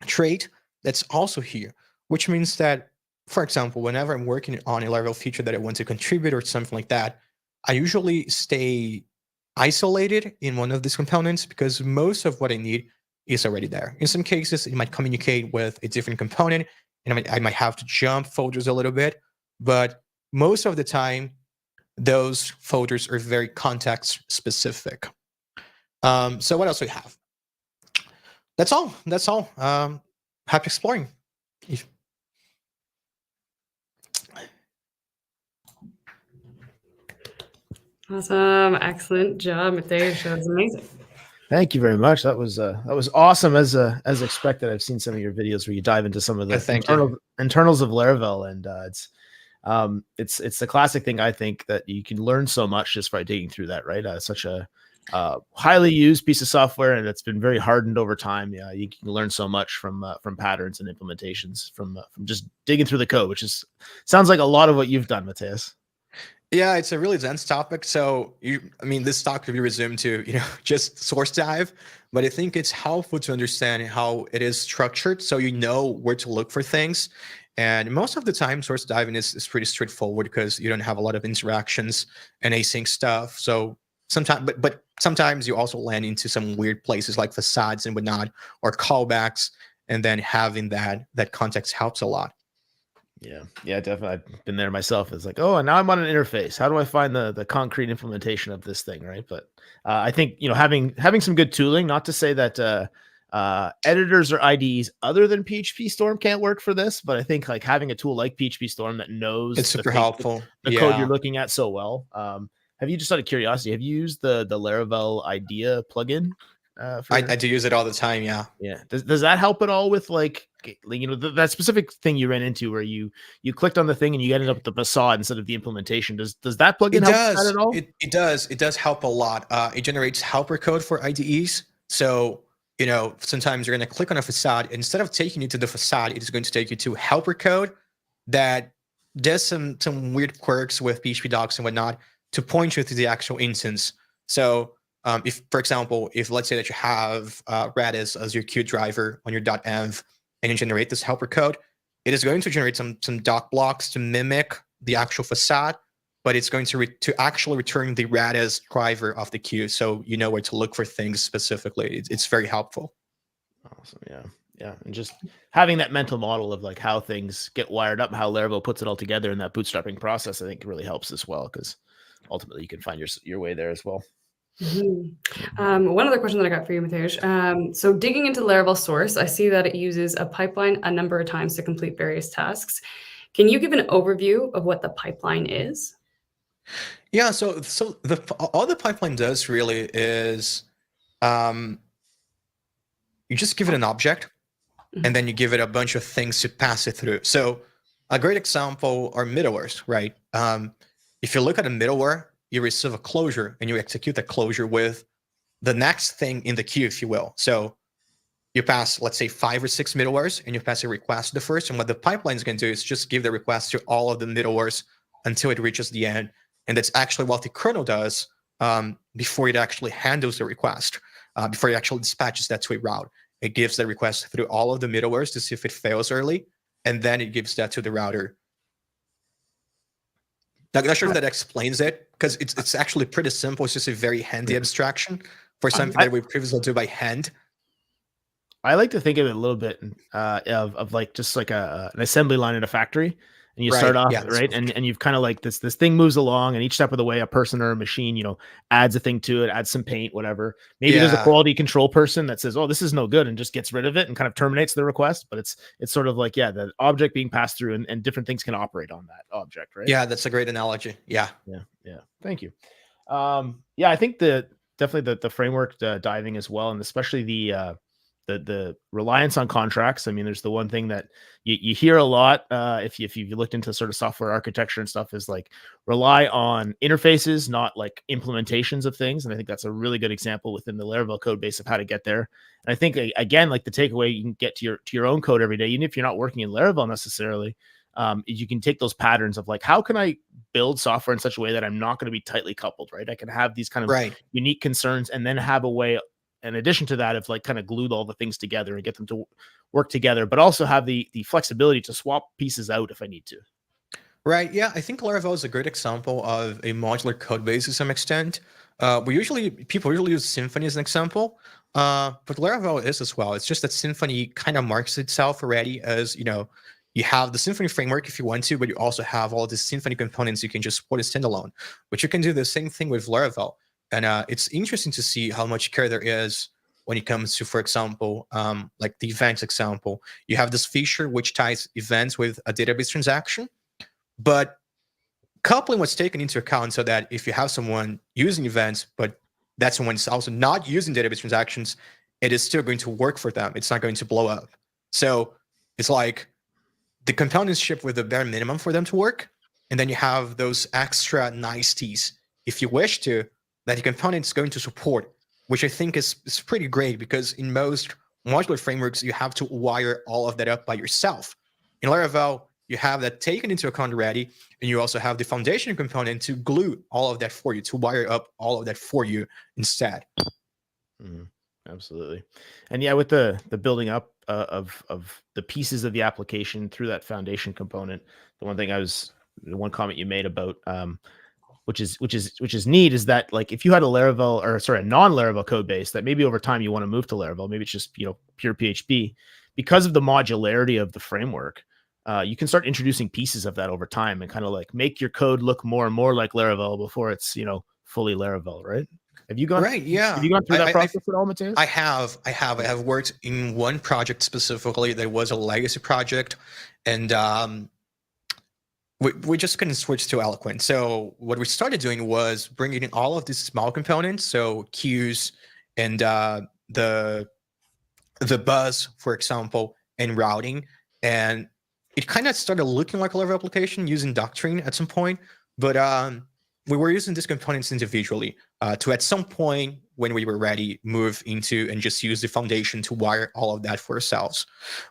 trait, that's also here, which means that, for example, whenever I'm working on a Laravel feature that I want to contribute or something like that, I usually stay isolated in one of these components because most of what I need is already there. In some cases, it might communicate with a different component, and I might have to jump folders a little bit, but most of the time, those folders are very context specific. So what else do we have? That's all. That's all. Happy exploring. Awesome. Excellent job, Mateus. That was amazing. Thank you very much. That was awesome as expected. I've seen some of your videos where you dive into some of the internals of Laravel, and it's the classic thing. I think that you can learn so much just by digging through that, right? Such a highly used piece of software, and it's been very hardened over time. Yeah, you can learn so much from patterns and implementations from just digging through the code, which sounds like a lot of what you've done, Mateus. Yeah, it's a really dense topic. So this talk could be resumed to, just source dive, but I think it's helpful to understand how it is structured so you know where to look for things. And most of the time, source diving is pretty straightforward because you don't have a lot of interactions and async stuff. So sometimes, but sometimes you also land into some weird places like facades and whatnot, or callbacks, and then having that context helps a lot. Yeah, definitely. I've been there myself. It's like, oh, and now I'm on an interface. How do I find the concrete implementation of this thing, right? But I think having some good tooling. Not to say that editors or IDEs other than PHP Storm can't work for this, but I think like having a tool like PHP Storm that knows it's super helpful. The code you're looking at so well. Have you, just out of curiosity, have you used the Laravel IDEA plugin? I do use it all the time. Yeah. Does that help at all with that specific thing you ran into where you clicked on the thing and you ended up with the facade instead of the implementation? Does that plugin help with that at all? It does help a lot. It generates helper code for IDEs. So sometimes you're going to click on a facade. Instead of taking you to the facade, it is going to take you to helper code that does some weird quirks with PHP docs and whatnot to point you to the actual instance. So if, for example, let's say that you have Redis as your queue driver on your .env and you generate this helper code, it is going to generate some doc blocks to mimic the actual facade, but it's going to actually return the Redis driver of the queue, so you know where to look for things specifically. It's very helpful. Awesome, yeah, and just having that mental model of like how things get wired up, how Laravel puts it all together in that bootstrapping process, I think really helps as well, because ultimately you can find your way there as well. One other question that I got for you, Mateus. So digging into Laravel source, I see that it uses a pipeline a number of times to complete various tasks. Can you give an overview of what the pipeline is? Yeah, so all the pipeline does really is you just give it an object and then you give it a bunch of things to pass it through. So a great example are middlewares, right? If you look at a middleware, you receive a closure and you execute that closure with the next thing in the queue, if you will. So you pass, let's say, 5 or 6 middlewares and you pass a request to the first. And what the pipeline is going to do is just give the request to all of the middlewares until it reaches the end. And that's actually what the kernel does before it actually handles the request, before it actually dispatches that to a route. It gives the request through all of the middlewares to see if it fails early, and then it gives that to the router. Not sure if that explains it, because it's actually pretty simple. It's just a very handy abstraction for something that we previously do by hand. I like to think of it a little bit of like just like an assembly line in a factory, and you start off right, and you've kind of like this thing moves along, and each step of the way, a person or a machine, adds a thing to it, adds some paint, whatever. Maybe there's a quality control person that says, "Oh, this is no good," and just gets rid of it and kind of terminates the request. But it's sort of like the object being passed through, and different things can operate on that object, right? Yeah, that's a great analogy. Yeah. Thank you. I think definitely the framework diving as well, and especially the reliance on contracts. I mean, there's the one thing that you hear a lot if you looked into sort of software architecture and stuff, is like rely on interfaces, not like implementations of things. And I think that's a really good example within the Laravel code base of how to get there. And I think again, like the takeaway you can get to your own code every day, even if you're not working in Laravel necessarily, you can take those patterns of like, how can I build software in such a way that I'm not going to be tightly coupled, right? I can have these kind of unique concerns, and then have a way, in addition to that, of like kind of glued all the things together and get them to work together, but also have the flexibility to swap pieces out if I need to. Right. Yeah, I think Laravel is a great example of a modular code base to some extent. People usually use Symfony as an example, but Laravel is as well. It's just that Symfony kind of marks itself already as, you have the Symfony framework if you want to, but you also have all the Symfony components you can just put a standalone. But you can do the same thing with Laravel. And it's interesting to see how much care there is when it comes to, for example, like the events example. You have this feature which ties events with a database transaction, but coupling what's taken into account so that if you have someone using events, but that someone's also not using database transactions, it is still going to work for them. It's not going to blow up. So it's like the components ship with the bare minimum for them to work, and then you have those extra niceties, if you wish to, that the component is going to support, which I think is pretty great, because in most modular frameworks, you have to wire all of that up by yourself. In Laravel, you have that taken into account already, and you also have the foundation component to glue all of that for you, to wire up all of that for you instead. Absolutely. And yeah, with the building up of the pieces of the application through that foundation component, the one comment you made about which is neat, is that like if you had a non-Laravel code base that maybe over time you want to move to Laravel, maybe it's just pure PHP, because of the modularity of the framework, you can start introducing pieces of that over time and kind of like make your code look more and more like Laravel before it's fully Laravel, right? Have you gone Right? Yeah. Have you gone through that process at all, Mateus? I have worked in one project specifically that was a legacy project, and we just couldn't switch to Eloquent. So what we started doing was bringing in all of these small components, so queues and the buzz, for example, and routing, and it kind of started looking like a Laravel application using Doctrine at some point, but we were using these components individually to, at some point when we were ready, move into and just use the foundation to wire all of that for ourselves.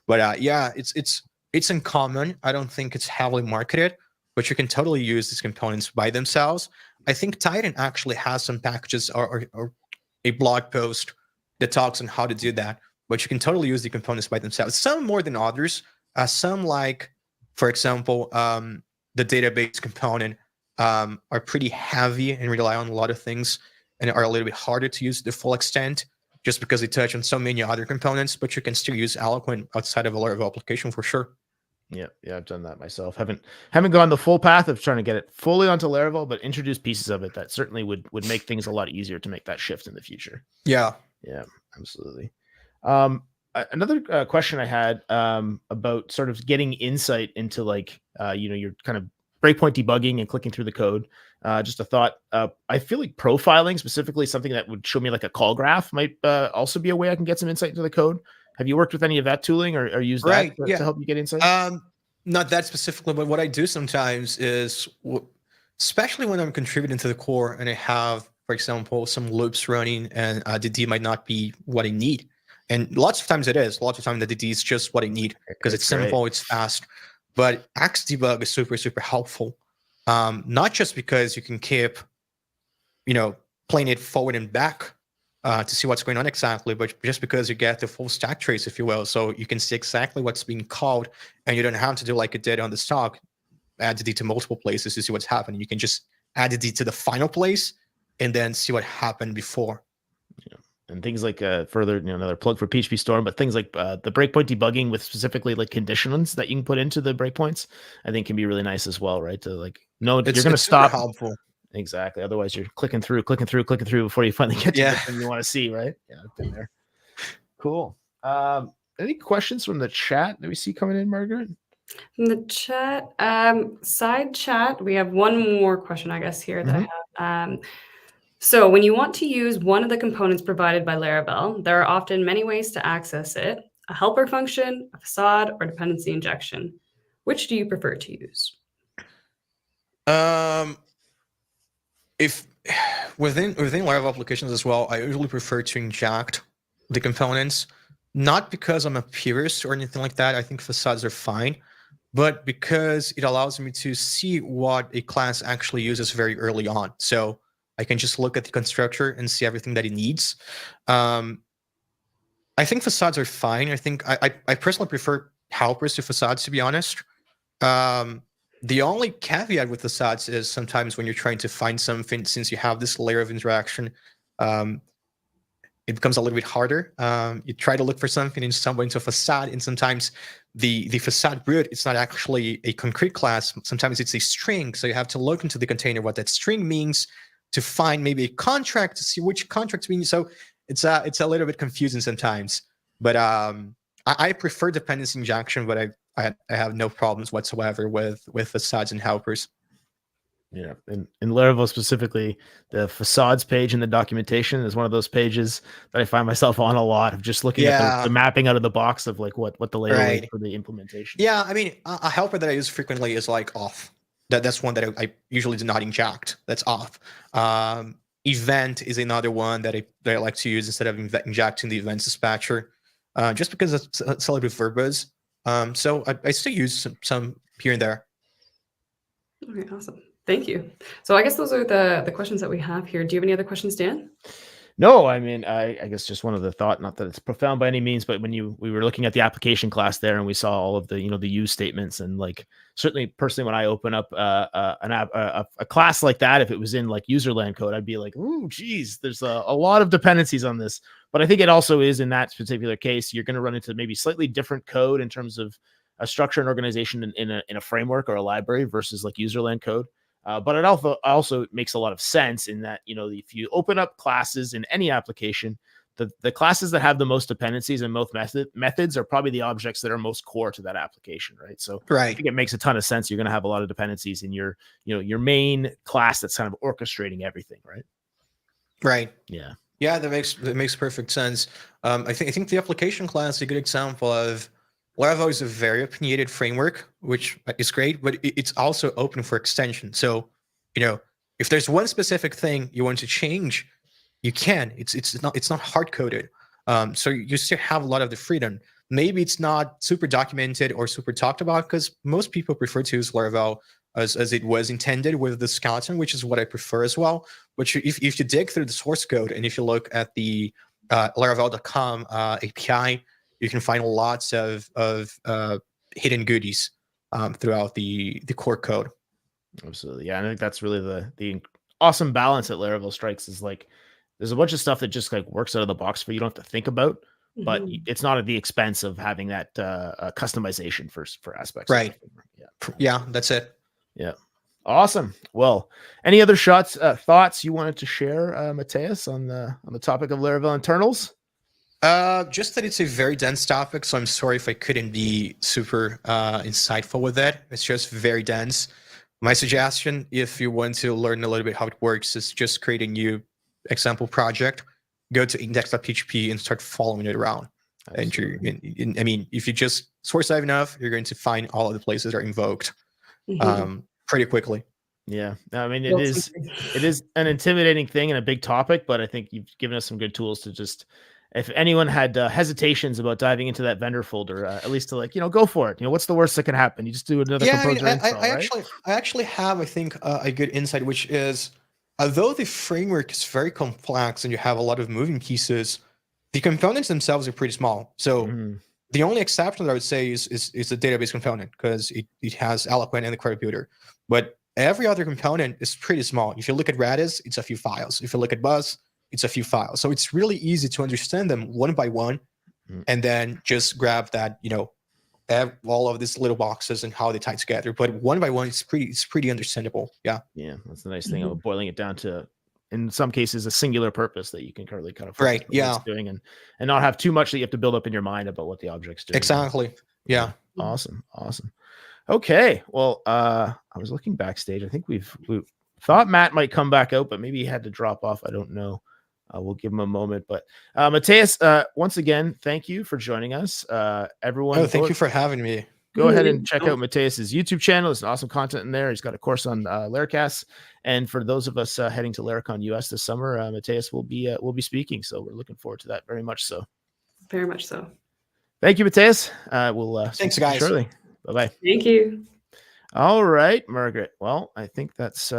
But yeah, it's uncommon. I don't think it's heavily marketed, but you can totally use these components by themselves. I think Titan actually has some packages or a blog post that talks on how to do that, but you can totally use the components by themselves. Some more than others. Some, like, for example, the database component, are pretty heavy and rely on a lot of things and are a little bit harder to use to the full extent, just because they touch on so many other components, but you can still use Eloquent outside of a Laravel application for sure. Yeah, I've done that myself. Haven't gone the full path of trying to get it fully onto Laravel, but introduce pieces of it that certainly would make things a lot easier to make that shift in the future. Yeah, absolutely. Another question I had about sort of getting insight into like your kind of breakpoint debugging and clicking through the code. Just a thought. I feel like profiling, specifically something that would show me like a call graph, might also be a way I can get some insight into the code. Have you worked with any of that tooling or used that to help you get insight? Not that specifically, but what I do sometimes is, especially when I'm contributing to the core and I have, for example, some loops running and the D might not be what I need. And lots of times it is. Lots of times the DD is just what I need because it's simple, it's fast. But Axe debug is super, super helpful. Not just because you can keep, playing it forward and back to see what's going on exactly, but just because you get the full stack trace, if you will. So you can see exactly what's being called, and you don't have to do like it did on the stock, add the D to multiple places to see what's happening. You can just add the D to the final place and then see what happened before. And things like further, another plug for PHP Storm, but things like the breakpoint debugging with specifically like conditions that you can put into the breakpoints, I think can be really nice as well, right? To like know you're going to stop. Helpful. Exactly. Otherwise, you're clicking through before you finally get to the thing you want to see, right? Yeah, I've been there. Cool. Any questions from the chat that we see coming in, Margaret? In the chat, side chat, we have one more question, I guess, here that I have. So when you want to use one of the components provided by Laravel, there are often many ways to access it: a helper function, a facade, or dependency injection. Which do you prefer to use? If within Laravel applications as well, I usually prefer to inject the components, not because I'm a purist or anything like that. I think facades are fine, but because it allows me to see what a class actually uses very early on. So I can just look at the constructor and see everything that it needs. I think facades are fine. I think I personally prefer helpers to facades, to be honest. The only caveat with facades is sometimes when you're trying to find something, since you have this layer of interaction, it becomes a little bit harder. You try to look for something and stumble into a facade, and sometimes the facade root, it's not actually a concrete class. Sometimes it's a string, so you have to look into the container what that string means to find maybe a contract to see which contract means. So it's a little bit confusing sometimes. But I prefer dependency injection, but I have no problems whatsoever with facades and helpers. Yeah, in Laravel specifically, the facades page in the documentation is one of those pages that I find myself on a lot, of just looking at the mapping out of the box of like what the layer is for the implementation. Yeah, I mean, a helper that I use frequently is like auth. That's one that I usually do not inject. That's auth. Event is another one that I like to use instead of injecting the events dispatcher, just because it's a little bit verbose. So I still use some here and there. Okay, awesome. Thank you. So I guess those are the questions that we have here. Do you have any other questions, Dan? No, I mean, I guess just one of the thought, not that it's profound by any means, but when we were looking at the application class there and we saw all of the, the use statements, and like, certainly personally, when I open up a class like that, if it was in like userland code, I'd be like, ooh, geez, there's a lot of dependencies on this. But I think it also is in that particular case, you're going to run into maybe slightly different code in terms of a structure and organization in a framework or a library versus like userland code. But it also makes a lot of sense in that, if you open up classes in any application, the classes that have the most dependencies and most methods are probably the objects that are most core to that application, right? So I think it makes a ton of sense. You're going to have a lot of dependencies in your main class that's kind of orchestrating everything, right? Right. Yeah. Yeah, that makes perfect sense. I think the application class is a good example of Laravel is a very opinionated framework, which is great, but it's also open for extension. So, if there's one specific thing you want to change, you can. It's not hard coded. So you still have a lot of the freedom. Maybe it's not super documented or super talked about because most people prefer to use Laravel as it was intended with the skeleton, which is what I prefer as well. But if you dig through the source code and if you look at the Laravel.com API, you can find lots of hidden goodies throughout the core code. Absolutely. Yeah. I think that's really the awesome balance that Laravel strikes is like, there's a bunch of stuff that just like works out of the box for you don't have to think about, but it's not at the expense of having that customization for aspects. Right. Yeah. Yeah. That's it. Yeah. Awesome. Well, any other thoughts you wanted to share, Mateus, on the topic of Laravel internals? Just that it's a very dense topic, so I'm sorry if I couldn't be super insightful with it. It's just very dense. My suggestion, if you want to learn a little bit how it works, is just create a new example project, go to index.php and start following it around. And I mean, if you just source dive enough, you're going to find all of the places that are invoked pretty quickly. Yeah, I mean, it is an intimidating thing and a big topic, but I think you've given us some good tools to just, if anyone had hesitations about diving into that vendor folder, at least to like, go for it. What's the worst that can happen? You just do another composer install, right? I actually have, I think, a good insight, which is, although the framework is very complex and you have a lot of moving pieces, the components themselves are pretty small. So the only exception that I would say is the database component, because it has Eloquent and the query builder. But every other component is pretty small. If you look at Redis, it's a few files. If you look at Buzz, it's a few files. So it's really easy to understand them one by one, and then just grab that, all of these little boxes and how they tie together. But one by one, it's pretty understandable. Yeah. Yeah, that's the nice thing of boiling it down to, in some cases, a singular purpose that you can currently kind of right. Yeah. Doing and not have too much that you have to build up in your mind about what the object's doing. Exactly. Yeah. Awesome. Okay. Well, I was looking backstage. I think we thought Matt might come back out, but maybe he had to drop off. I don't know. We'll give him a moment. But Mateus, once again, thank you for joining us. Everyone, thank you for having me. Go ahead and check out Mateus's YouTube channel. There's some awesome content in there. He's got a course on Laracast. And for those of us heading to Laracon US this summer, Mateus will be speaking. So we're looking forward to that very much so. Very much so. Thank you, Mateus. We'll thanks, guys. Shortly. Bye-bye. Thank you. All right, Margaret. Well, I think that's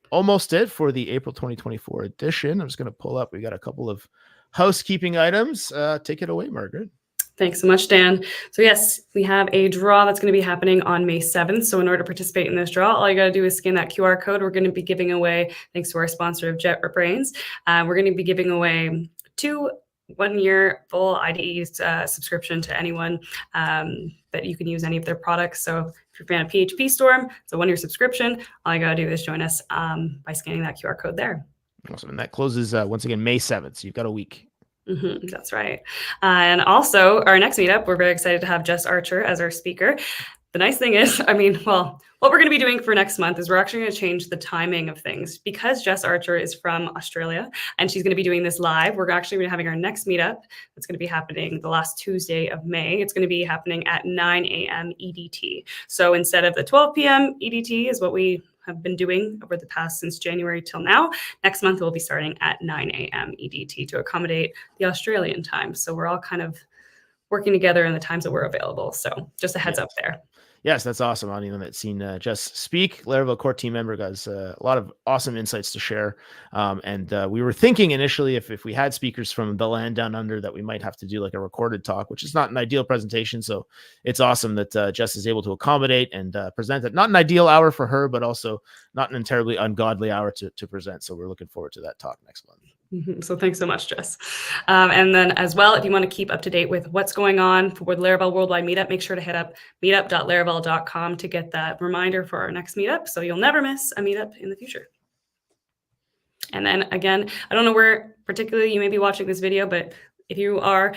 almost it for the April 2024 edition. I'm just going to pull up. We got a couple of housekeeping items. Take it away, Margaret. Thanks so much, Dan. So yes, we have a draw that's going to be happening on May 7th. So in order to participate in this draw, all you got to do is scan that QR code. We're going to be giving away, thanks to our sponsor of JetBrains, we're going to be giving away 2 1-year full IDE subscription to anyone that you can use any of their products. So if you're a fan of PHP Storm, it's a 1-year subscription. All you got to do is join us by scanning that QR code there. Awesome. And that closes once again May 7th. So you've got a week. That's right. And also our next meetup, we're very excited to have Jess Archer as our speaker. The nice thing is, what we're going to be doing for next month is we're actually going to change the timing of things because Jess Archer is from Australia and she's going to be doing this live. We're actually going to be having our next meetup. It's going to be happening the last Tuesday of May. It's going to be happening at 9 a.m. EDT. So instead of the 12 p.m. EDT is what we have been doing over the past since January till now. Next month, we'll be starting at 9 a.m. EDT to accommodate the Australian time. So we're all kind of working together in the times that we're available. So just a heads up there. Yes, that's awesome. Anyone that's seen Jess speak, Laravel core team member, guys, a lot of awesome insights to share. And we were thinking initially if we had speakers from the land down under that we might have to do like a recorded talk, which is not an ideal presentation. So it's awesome that Jess is able to accommodate and present it. Not an ideal hour for her, but also not an terribly ungodly hour to present. So we're looking forward to that talk next month. So thanks so much, Jess. And then as well, if you want to keep up to date with what's going on for the Laravel Worldwide Meetup, make sure to hit up meetup.laravel.com to get that reminder for our next meetup, so you'll never miss a meetup in the future. And then again, I don't know where particularly you may be watching this video, but if you are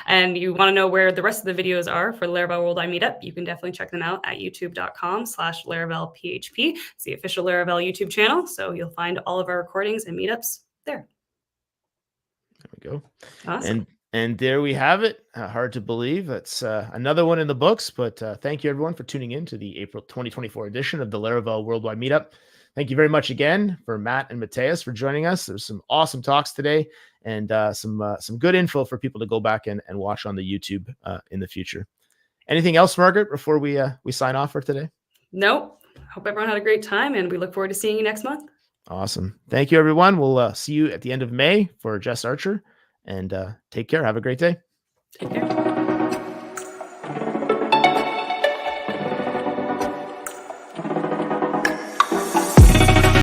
and you want to know where the rest of the videos are for Laravel Worldwide Meetup, you can definitely check them out at youtube.com/LaravelPHP. It's the official Laravel YouTube channel, so you'll find all of our recordings and meetups there. There we go. Awesome. And there we have it. Hard to believe. That's another one in the books, but thank you everyone for tuning in to the April 2024 edition of the Laravel Worldwide Meetup. Thank you very much again for Matt and Mateus for joining us. There's some awesome talks today and some good info for people to go back and watch on the YouTube in the future. Anything else, Margaret, before we sign off for today? Nope. Hope everyone had a great time, and we look forward to seeing you next month. Awesome. Thank you, everyone. We'll see you at the end of May for Jess Archer, and take care. Have a great day. Take care.